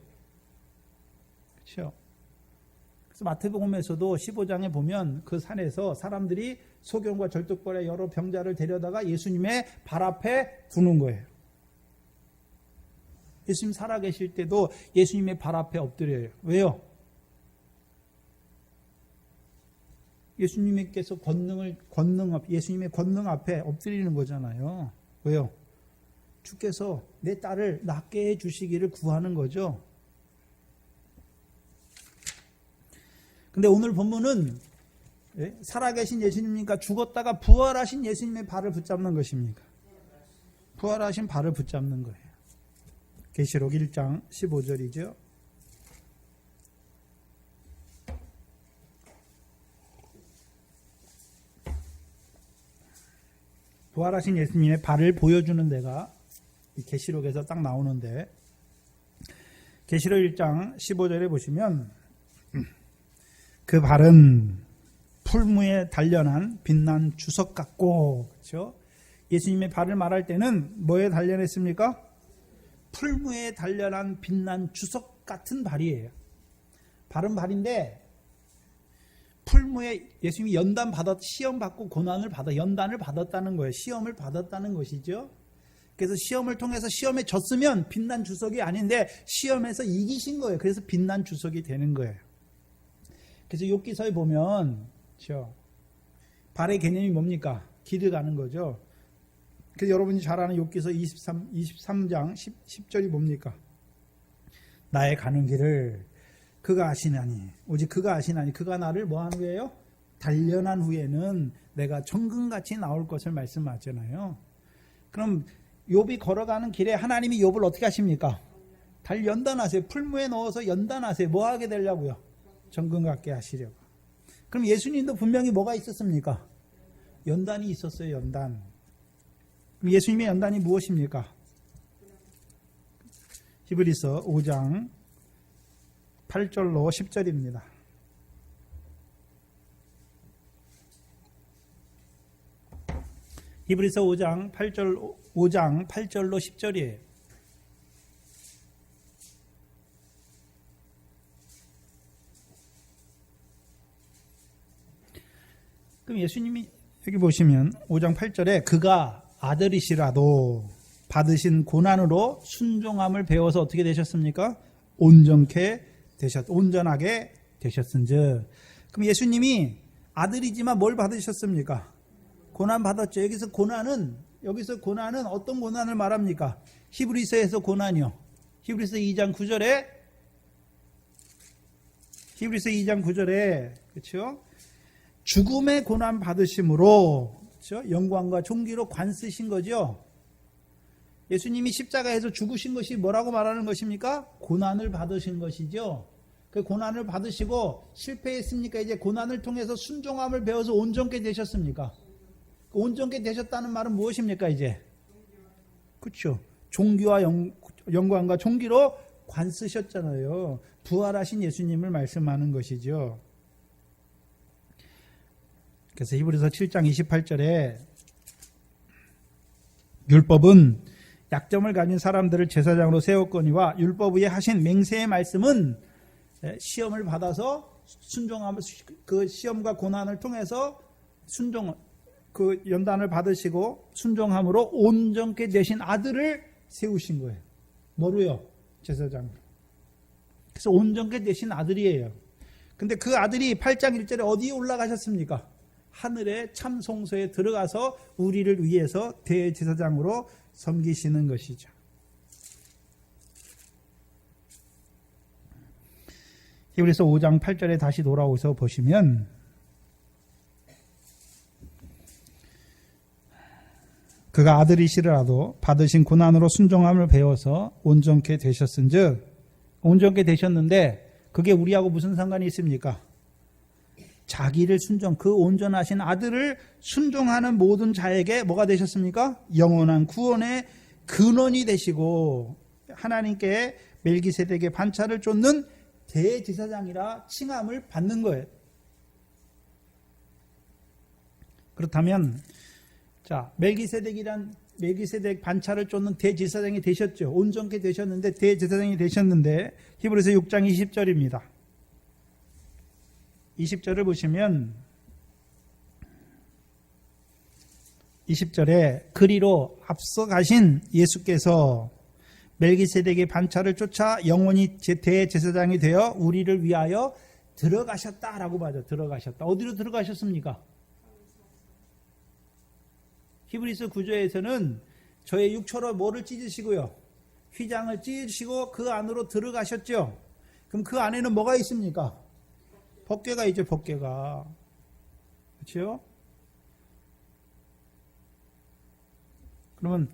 그렇죠? 그래서 마태복음에서도 15장에 보면 그 산에서 사람들이 소경과 절뚝벌의 여러 병자를 데려다가 예수님의 발 앞에 두는 거예요. 예수님 살아계실 때도 예수님의 발 앞에 엎드려요. 왜요? 예수님께서 예수님의 권능 앞에 엎드리는 거잖아요. 왜요? 주께서 내 딸을 낫게 해주시기를 구하는 거죠. 근데 오늘 본문은 살아계신 예수님입니까? 죽었다가 부활하신 예수님의 발을 붙잡는 것입니까? 부활하신 발을 붙잡는 거예요. 계시록 1장 15절이죠. 부활하신 예수님의 발을 보여주는 데가 계시록에서 딱 나오는데, 계시록 1장 15절에 보시면 그 발은 풀무에 단련한 빛난 주석 같고, 그렇죠? 예수님의 발을 말할 때는 뭐에 단련했습니까? 풀무에 단련한 빛난 주석 같은 발이에요. 발은 발인데 풀무에 예수님이 시험 받고 고난을 연단을 받았다는 거예요. 시험을 받았다는 것이죠. 그래서 시험을 통해서 시험에 졌으면 빛난 주석이 아닌데 시험에서 이기신 거예요. 그래서 빛난 주석이 되는 거예요. 그래서 욥기서에 보면, 그렇죠? 발의 개념이 뭡니까? 길을 가는 거죠. 그래서 여러분이 잘 아는 욥기서 23장 10절이 뭡니까? 나의 가는 길을 그가 아시나니, 오직 그가 아시나니, 그가 나를 뭐 하는 거예요? 단련한 후에는 내가 정금같이 나올 것을 말씀하잖아요. 그럼 욥이 걸어가는 길에 하나님이 욥을 어떻게 하십니까? 연단하세요. 풀무에 넣어서 연단하세요. 뭐 하게 되려고요? 정금 같게 하시려고. 그럼 예수님도 분명히 뭐가 있었습니까? 연단이 있었어요. 연단. 그럼 예수님의 연단이 무엇입니까? 히브리서 5장 8절로 10절입니다. 히브리서 5장 8절로 10절이에요. 그럼 예수님이 여기 보시면 5장 8절에 그가 아들이시라도 받으신 고난으로 순종함을 배워서 어떻게 되셨습니까? 온전하게 되셨은즉. 그럼 예수님이 아들이지만 뭘 받으셨습니까? 고난 받았죠. 여기서 고난은 어떤 고난을 말합니까? 히브리서에서 고난이요. 히브리서 2장 9절에 그렇죠? 죽음의 고난 받으심으로, 그렇죠? 영광과 존귀로 관쓰신 거죠. 예수님이 십자가에서 죽으신 것이 뭐라고 말하는 것입니까? 고난을 받으신 것이죠. 그 고난을 받으시고 실패했습니까? 이제 고난을 통해서 순종함을 배워서 온전케 되셨습니까? 온전케 되셨다는 말은 무엇입니까? 이제 그렇죠. 존귀와 영광과 존귀로 관쓰셨잖아요. 부활하신 예수님을 말씀하는 것이죠. 그래서 히브리서 7장 28절에 율법은 약점을 가진 사람들을 제사장으로 세웠거니와 율법 위에 하신 맹세의 말씀은 시험을 받아서 순종함을, 그 시험과 고난을 통해서 그 연단을 받으시고 순종함으로 온전케 되신 아들을 세우신 거예요. 뭐로요? 제사장으로. 그래서 온전케 되신 아들이에요. 근데 그 아들이 8장 1절에 어디에 올라가셨습니까? 하늘의 참송소에 들어가서 우리를 위해서 대제사장으로 섬기시는 것이죠. 히브리서 5장 8절에 다시 돌아오셔서 보시면 그가 아들이시라도 받으신 고난으로 순종함을 배워서 온전케 되셨은즉, 온전케 되셨는데 그게 우리하고 무슨 상관이 있습니까? 자기를 그 온전하신 아들을 순종하는 모든 자에게 뭐가 되셨습니까? 영원한 구원의 근원이 되시고 하나님께 멜기세덱의 반차를 쫓는 대제사장이라 칭함을 받는 거예요. 그렇다면 자, 멜기세덱 반차를 쫓는 대제사장이 되셨죠. 온전케 되셨는데 대제사장이 되셨는데 히브리서 6장 20절입니다. 20절을 보시면 20절에 그리로 앞서 가신 예수께서 멜기세덱의 반차를 쫓아 영원히 대제사장이 되어 우리를 위하여 들어가셨다라고 봐죠. 들어가셨다. 어디로 들어가셨습니까? 히브리서 9절에서는 저의 육처로 뭐를 찢으시고요? 휘장을 찢으시고 그 안으로 들어가셨죠. 그럼 그 안에는 뭐가 있습니까? 법궤가 있죠. 법궤가. 그렇죠? 그러면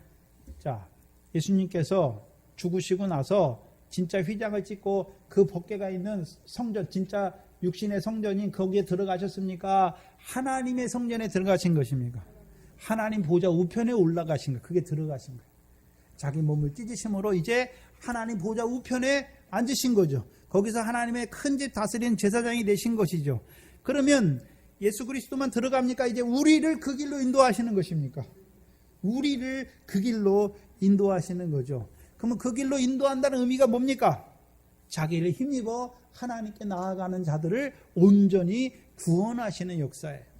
자, 예수님께서 죽으시고 나서 진짜 휘장을 찢고 그 법궤가 있는 성전, 진짜 육신의 성전인 거기에 들어가셨습니까? 하나님의 성전에 들어가신 것입니까? 하나님 보좌 우편에 올라가신 거예요. 그게 들어가신 거예요. 자기 몸을 찢으심으로 이제 하나님 보좌 우편에 앉으신 거죠. 거기서 하나님의 큰 집 다스리는 제사장이 되신 것이죠. 그러면 예수 그리스도만 들어갑니까? 이제 우리를 그 길로 인도하시는 것입니까? 우리를 그 길로 인도하시는 거죠. 그러면 그 길로 인도한다는 의미가 뭡니까? 자기를 힘입어 하나님께 나아가는 자들을 온전히 구원하시는 역사예요.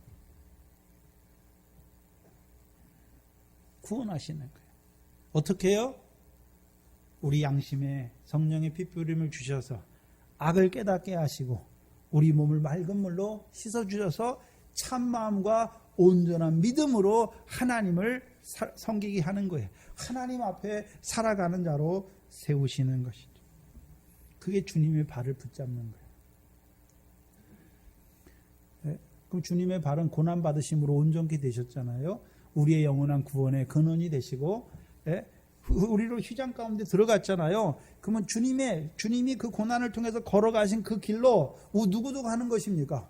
구원하시는 거예요. 어떻게 해요? 우리 양심에 성령의 핏부림을 주셔서 악을 깨닫게 하시고 우리 몸을 맑은 물로 씻어주셔서 참마음과 온전한 믿음으로 하나님을 섬기게 하는 거예요. 하나님 앞에 살아가는 자로 세우시는 것이죠. 그게 주님의 발을 붙잡는 거예요. 네? 그럼 주님의 발은 고난받으심으로 온전케 되셨잖아요. 우리의 영원한 구원의 근원이 되시고, 예? 우리로 휘장 가운데 들어갔잖아요. 그러면 주님이 그 고난을 통해서 걸어가신 그 길로 누구도 가는 것입니까?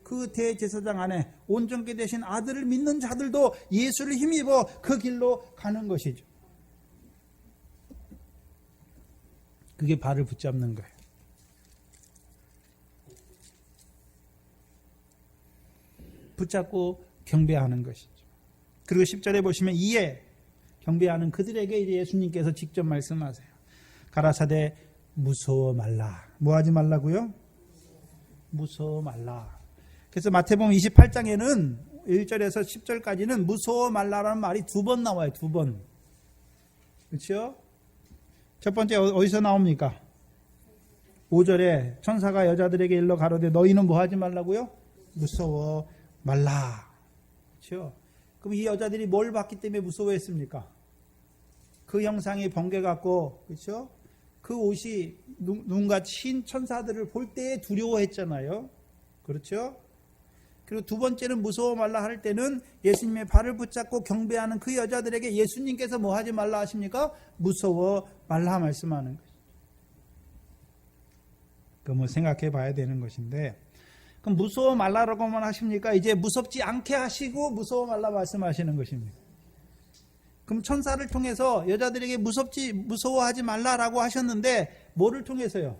그 대제사장 안에 온전케 되신 아들을 믿는 자들도 예수를 힘입어 그 길로 가는 것이죠. 그게 발을 붙잡는 거예요. 붙잡고 경배하는 것이죠. 그리고 10절에 보시면 이에 경배하는 그들에게 이제 예수님께서 직접 말씀하세요. 가라사대 무서워 말라. 뭐 하지 말라고요? 무서워 말라. 그래서 마태복음 28장에는 1절에서 10절까지는 무서워 말라라는 말이 2번 나와요. 2번. 그렇죠? 첫 번째 어디서 나옵니까? 5절에 천사가 여자들에게 일러 가로되 너희는 뭐 하지 말라고요? 무서워 말라. 그렇죠? 그럼 이 여자들이 뭘 봤기 때문에 무서워했습니까? 그 형상이 번개 같고, 그렇죠? 그 옷이 눈같이 흰 천사들을 볼 때에 두려워했잖아요. 그렇죠? 그리고 두 번째는 무서워 말라 할 때는 예수님의 발을 붙잡고 경배하는 그 여자들에게 예수님께서 뭐 하지 말라 하십니까? 무서워 말라 말씀하는 거죠. 그거 생각해 봐야 되는 것인데, 그럼 무서워 말라라고만 하십니까? 이제 무섭지 않게 하시고 무서워 말라 말씀하시는 것입니다. 그럼 천사를 통해서 여자들에게 무서워하지 말라라고 하셨는데 뭐를 통해서요?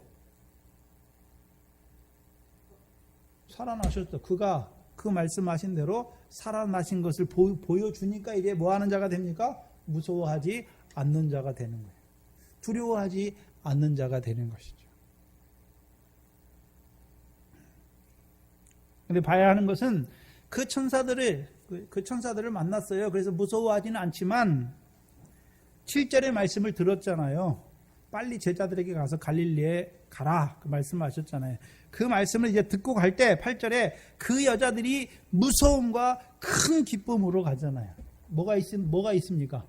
살아나셨어. 그가 그 말씀하신 대로 살아나신 것을 보여주니까 이제 뭐 하는 자가 됩니까? 무서워하지 않는 자가 되는 거예요. 두려워하지 않는 자가 되는 것이죠. 근데 봐야 하는 것은 그 천사들을 만났어요. 그래서 무서워하지는 않지만 7절의 말씀을 들었잖아요. 빨리 제자들에게 가서 갈릴리에 가라. 그 말씀하셨잖아요. 그 말씀을 이제 듣고 갈 때 8절에 그 여자들이 무서움과 큰 기쁨으로 가잖아요. 뭐가 있습니까?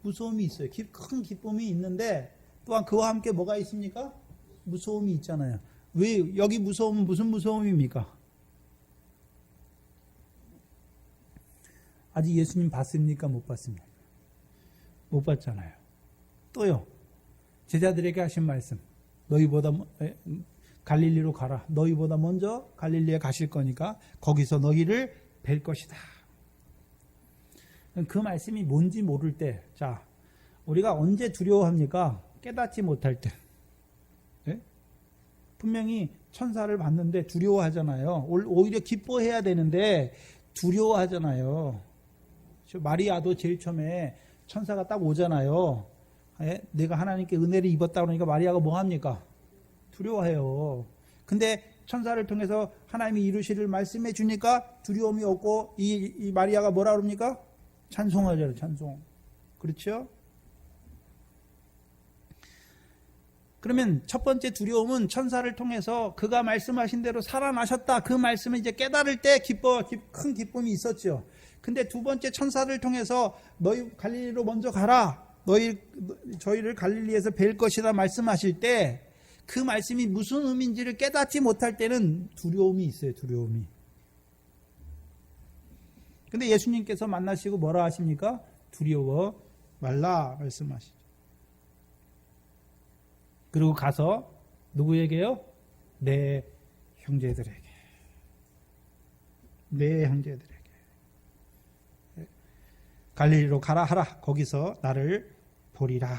무서움이 있어요. 큰 기쁨이 있는데 또한 그와 함께 뭐가 있습니까? 무서움이 있잖아요. 왜 여기 무서움은 무슨 무서움입니까? 아직 예수님 봤습니까? 못 봤습니까? 못 봤잖아요. 또요. 제자들에게 하신 말씀. 너희보다 갈릴리로 가라. 너희보다 먼저 갈릴리에 가실 거니까 거기서 너희를 뵐 것이다. 그 말씀이 뭔지 모를 때, 자, 우리가 언제 두려워합니까? 깨닫지 못할 때. 네? 분명히 천사를 봤는데 두려워하잖아요. 오히려 기뻐해야 되는데 두려워하잖아요. 마리아도 제일 처음에 천사가 딱 오잖아요. 예? 내가 하나님께 은혜를 입었다 그러니까 마리아가 뭐 합니까? 두려워해요. 근데 천사를 통해서 하나님이 이루시를 말씀해 주니까 두려움이 없고 이 마리아가 뭐라 그럽니까? 찬송하잖아요. 찬송. 그렇죠? 그러면 첫 번째 두려움은 천사를 통해서 그가 말씀하신 대로 살아나셨다. 그 말씀을 이제 깨달을 때 큰 기쁨이 있었죠. 근데 두 번째 천사를 통해서 너희 갈릴리로 먼저 가라. 저희를 갈릴리에서 뵐 것이다 말씀하실 때 그 말씀이 무슨 의미인지를 깨닫지 못할 때는 두려움이 있어요. 두려움이. 근데 예수님께서 만나시고 뭐라 하십니까? 두려워 말라 말씀하시죠. 그리고 가서 누구에게요? 내 형제들에게. 내 형제들에게. 갈릴리로 가라 하라. 거기서 나를 보리라.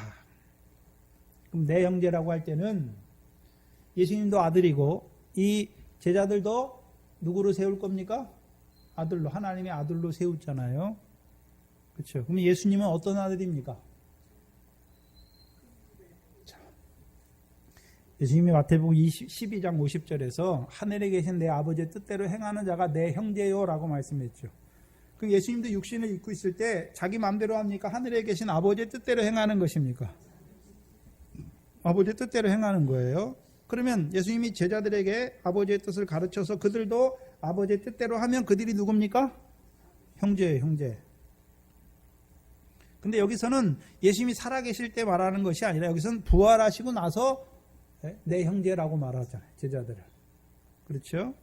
그럼 내 형제라고 할 때는 예수님도 아들이고 이 제자들도 누구로 세울 겁니까? 아들로. 하나님의 아들로 세웠잖아요. 그렇죠. 그럼 예수님은 어떤 아들입니까? 예수님이 마태복음 12장 50절에서 하늘에 계신 내 아버지의 뜻대로 행하는 자가 내 형제요 라고 말씀했죠. 그럼 예수님도 육신을 입고 있을 때 자기 마음대로 합니까? 하늘에 계신 아버지의 뜻대로 행하는 것입니까? 아버지의 뜻대로 행하는 거예요. 그러면 예수님이 제자들에게 아버지의 뜻을 가르쳐서 그들도 아버지의 뜻대로 하면 그들이 누굽니까? 형제예요, 형제. 근데 여기서는 예수님이 살아계실 때 말하는 것이 아니라 여기서는 부활하시고 나서 내 형제라고 말하잖아요. 제자들을. 그렇죠?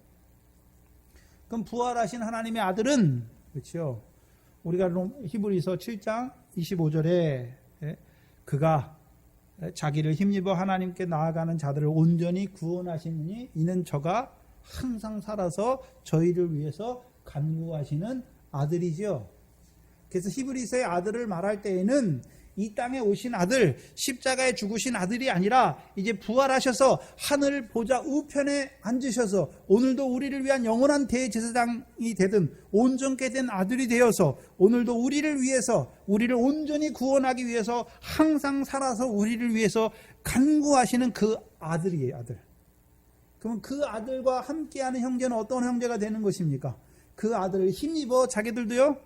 그럼 부활하신 하나님의 아들은 그렇죠? 우리가 히브리서 7장 25절에 그가 자기를 힘입어 하나님께 나아가는 자들을 온전히 구원하시느니 이는 저가 항상 살아서 저희를 위해서 간구하시는 아들이죠. 그래서 히브리서의 아들을 말할 때에는 이 땅에 오신 아들, 십자가에 죽으신 아들이 아니라 이제 부활하셔서 하늘 보좌 우편에 앉으셔서 오늘도 우리를 위한 영원한 대제사장이 되든 온전케 된 아들이 되어서 오늘도 우리를 위해서 우리를 온전히 구원하기 위해서 항상 살아서 우리를 위해서 간구하시는 그 아들이에요. 아들. 그러면 그 아들과 함께하는 형제는 어떤 형제가 되는 것입니까? 그 아들을 힘입어 자기들도요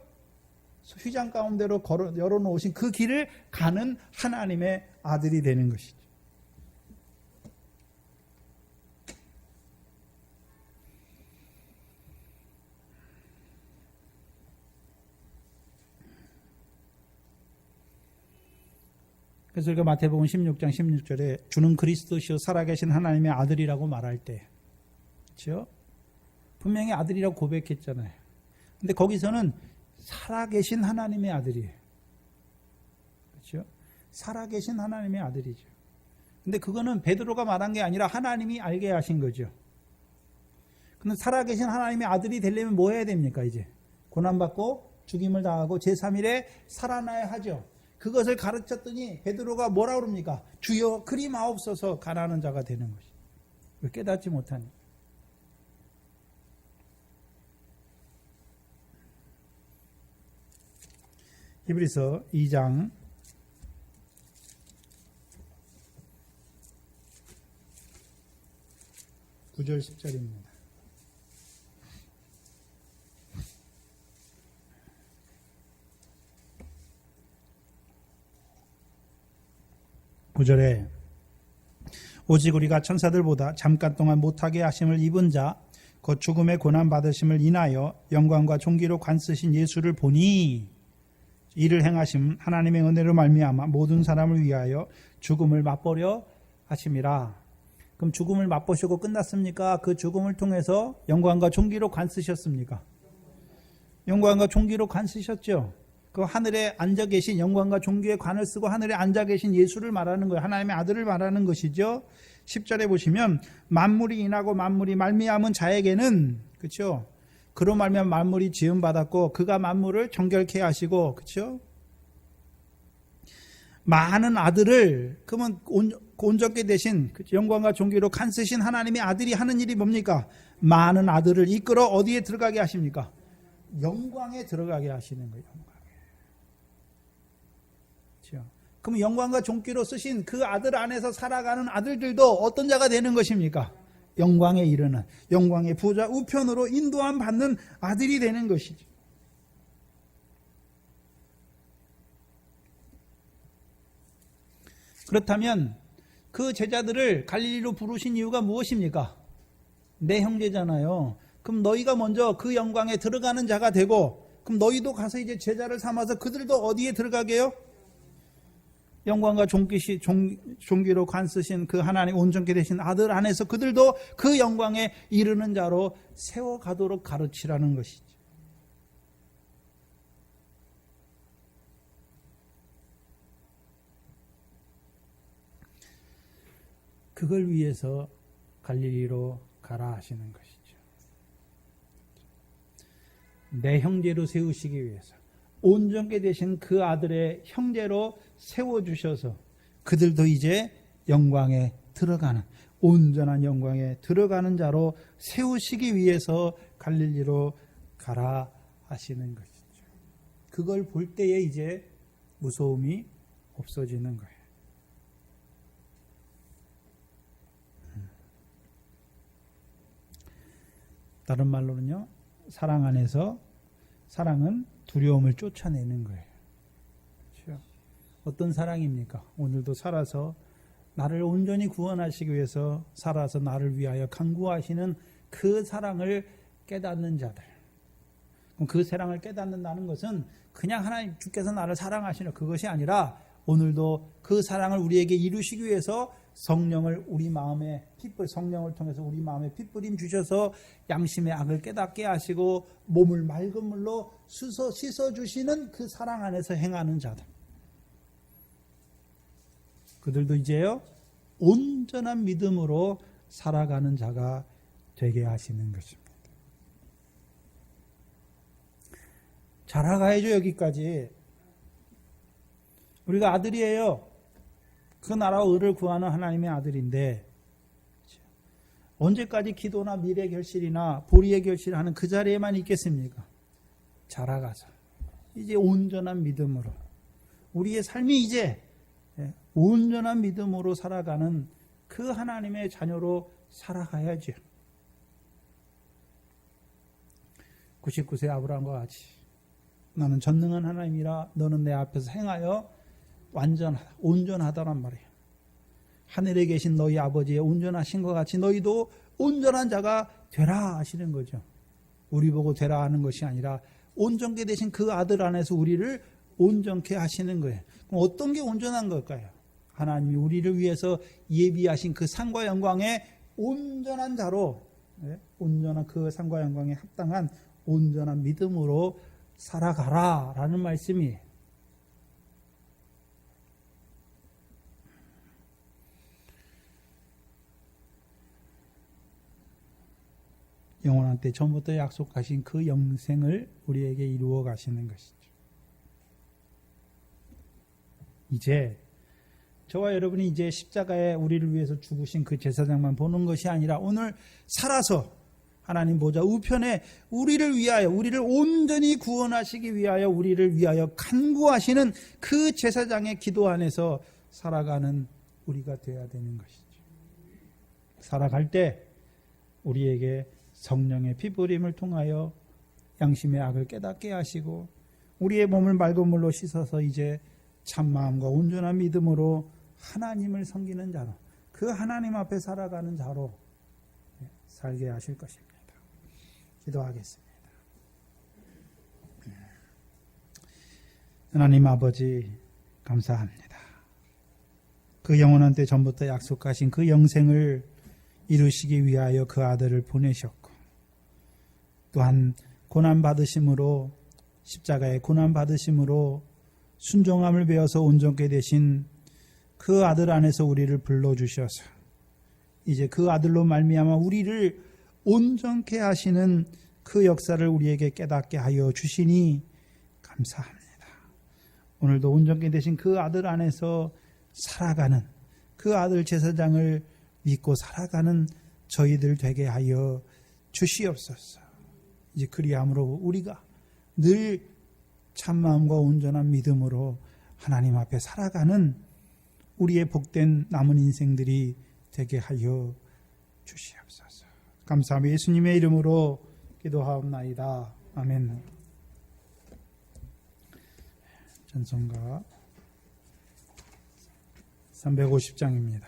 휘장 가운데로 열어놓으신 그 길을 가는 하나님의 아들이 되는 것이죠. 그래서 우리가 마태복음 16장 16절에 주는 그리스도시요 살아계신 하나님의 아들이라고 말할 때 그렇죠? 분명히 아들이라고 고백했잖아요. 근데 거기서는 살아계신 하나님의 아들이에요. 그렇죠? 살아계신 하나님의 아들이죠. 근데 그거는 베드로가 말한 게 아니라 하나님이 알게 하신 거죠. 근데 살아계신 하나님의 아들이 되려면 뭐 해야 됩니까? 이제 고난받고 죽임을 당하고 제3일에 살아나야 하죠. 그것을 가르쳤더니 베드로가 뭐라 그럽니까? 주여 그리 마옵소서 가난한 자가 되는 것이. 왜 깨닫지 못하니? 히브리서 2장 9절 10절입니다. 9절에 오직 우리가 천사들보다 잠깐 동안 못하게 하심을 입은 자 곧 죽음의 고난 받으심을 인하여 영광과 존귀로 관쓰신 예수를 보니 이를 행하심 하나님의 은혜로 말미암아 모든 사람을 위하여 죽음을 맛보려 하심이라. 그럼 죽음을 맛보시고 끝났습니까? 그 죽음을 통해서 영광과 존귀로 관쓰셨습니까? 영광과 존귀로 관쓰셨죠. 그 하늘에 앉아 계신 영광과 존귀의 관을 쓰고 하늘에 앉아 계신 예수를 말하는 거예요. 하나님의 아들을 말하는 것이죠. 10절에 보시면 만물이 인하고 만물이 말미암은 자에게는, 그렇죠? 그로 말미암아 만물이 지음 받았고 그가 만물을 정결케 하시고, 그렇죠? 많은 아들을, 그러면 온전케 되신 영광과 존귀로 간쓰신 하나님의 아들이 하는 일이 뭡니까? 많은 아들을 이끌어 어디에 들어가게 하십니까? 영광에 들어가게 하시는 거예요. 그럼 영광과 존귀로 쓰신 그 아들 안에서 살아가는 아들들도 어떤 자가 되는 것입니까? 영광에 이르는, 영광의 부자 우편으로 인도함 받는 아들이 되는 것이죠. 그렇다면 그 제자들을 갈릴리로 부르신 이유가 무엇입니까? 내 형제잖아요. 그럼 너희가 먼저 그 영광에 들어가는 자가 되고, 그럼 너희도 가서 이제 제자를 삼아서 그들도 어디에 들어가게요? 영광과 존귀로 관쓰신 그 하나님 온전케 되신 아들 안에서 그들도 그 영광에 이르는 자로 세워가도록 가르치라는 것이죠. 그걸 위해서 갈릴리로 가라 하시는 것이죠. 내 형제로 세우시기 위해서 온전케 되신 그 아들의 형제로 세워주셔서 그들도 이제 영광에 들어가는, 온전한 영광에 들어가는 자로 세우시기 위해서 갈릴리로 가라 하시는 것이죠. 그걸 볼 때에 이제 무서움이 없어지는 거예요. 다른 말로는요, 사랑 안에서, 사랑은 두려움을 쫓아내는 거예요. 그렇죠? 어떤 사랑입니까? 오늘도 살아서 나를 온전히 구원하시기 위해서 살아서 나를 위하여 간구하시는 그 사랑을 깨닫는 자들. 그럼 그 사랑을 깨닫는다는 것은 그냥 하나님 주께서 나를 사랑하시는 그것이 아니라 오늘도 그 사랑을 우리에게 이루시기 위해서 성령을 우리 마음에 성령을 통해서 우리 마음에 핏부림 주셔서 양심의 악을 깨닫게 하시고 몸을 맑은 물로 씻어주시는 그 사랑 안에서 행하는 자들. 그들도 이제요 온전한 믿음으로 살아가는 자가 되게 하시는 것입니다. 자라가야죠. 여기까지. 우리가 아들이에요. 그 나라와 의를 구하는 하나님의 아들인데 언제까지 기도나 미래 결실이나 보리의 결실을 하는 그 자리에만 있겠습니까? 자라가서 이제 온전한 믿음으로 우리의 삶이 이제 온전한 믿음으로 살아가는 그 하나님의 자녀로 살아가야죠. 99세 아브라함과 같이 나는 전능한 하나님이라 너는 내 앞에서 행하여 완전하다, 온전하다란 말이에요. 하늘에 계신 너희 아버지의 온전하신 것 같이 너희도 온전한 자가 되라 하시는 거죠. 우리 보고 되라 하는 것이 아니라 온전케 되신 그 아들 안에서 우리를 온전케 하시는 거예요. 그럼 어떤 게 온전한 걸까요? 하나님이 우리를 위해서 예비하신 그 상과 영광의 온전한 자로, 온전한 그 상과 영광에 합당한 온전한 믿음으로 살아가라 라는 말씀이에요. 영원한 때 처음부터 약속하신 그 영생을 우리에게 이루어 가시는 것이죠. 이제 저와 여러분이 이제 십자가에 우리를 위해서 죽으신 그 제사장만 보는 것이 아니라 오늘 살아서 하나님 보좌 우편에 우리를 위하여, 우리를 온전히 구원하시기 위하여, 우리를 위하여 간구하시는 그 제사장의 기도 안에서 살아가는 우리가 되어야 되는 것이죠. 살아갈 때 우리에게 성령의 피부림을 통하여 양심의 악을 깨닫게 하시고 우리의 몸을 맑은 물로 씻어서 이제 참마음과 온전한 믿음으로 하나님을 섬기는 자로, 그 하나님 앞에 살아가는 자로 살게 하실 것입니다. 기도하겠습니다. 하나님 아버지 감사합니다. 그 영원한 때 전부터 약속하신 그 영생을 이루시기 위하여 그 아들을 보내셨고, 또한 고난받으심으로, 십자가의 고난받으심으로 순종함을 배워서 온전케 되신 그 아들 안에서 우리를 불러주셔서 이제 그 아들로 말미암아 우리를 온전케 하시는 그 역사를 우리에게 깨닫게 하여 주시니 감사합니다. 오늘도 온전케 되신 그 아들 안에서 살아가는, 그 아들 제사장을 믿고 살아가는 저희들 되게 하여 주시옵소서. 이제 그리함으로 우리가 늘 참마음과 온전한 믿음으로 하나님 앞에 살아가는 우리의 복된 남은 인생들이 되게 하여 주시옵소서. 감사하며 예수님의 이름으로 기도하옵나이다. 아멘. 찬송가 350장입니다.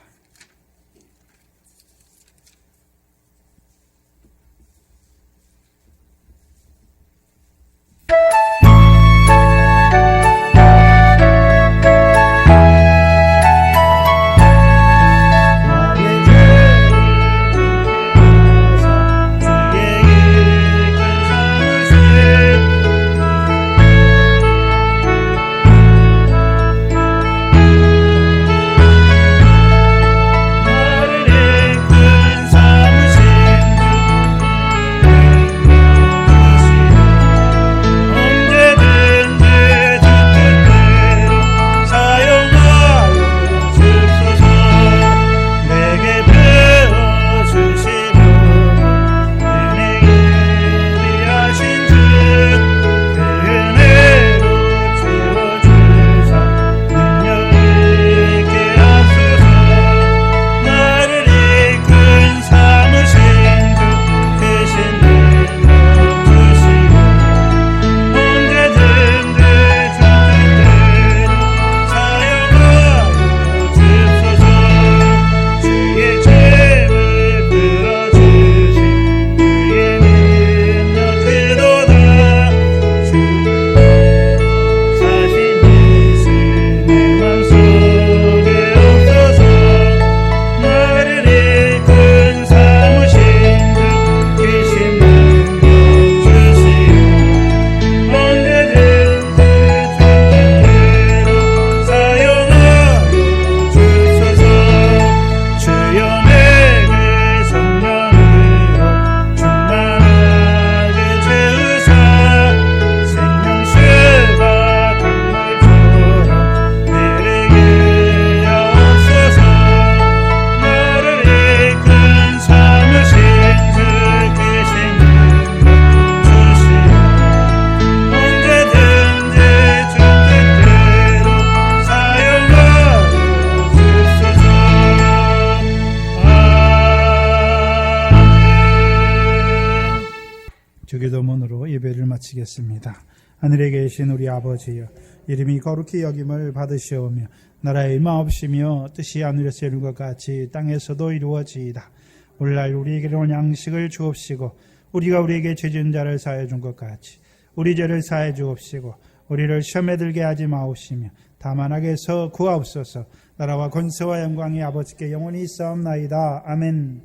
주기도문으로 예배를 마치겠습니다. 하늘에 계신 우리 아버지여, 이름이 거룩히 여김을 받으시오며 나라의 임하옵시며 뜻이 하늘에서 이룬 것 같이 땅에서도 이루어지이다. 오늘날 우리에게 온 양식을 주옵시고 우리가 우리에게 죄진 자를 사하여 준 것 같이 우리 죄를 사하여 주옵시고 우리를 시험에 들게 하지 마옵시며 다만 악에서 구하옵소서. 나라와 권세와 영광이 아버지께 영원히 있사옵나이다. 아멘.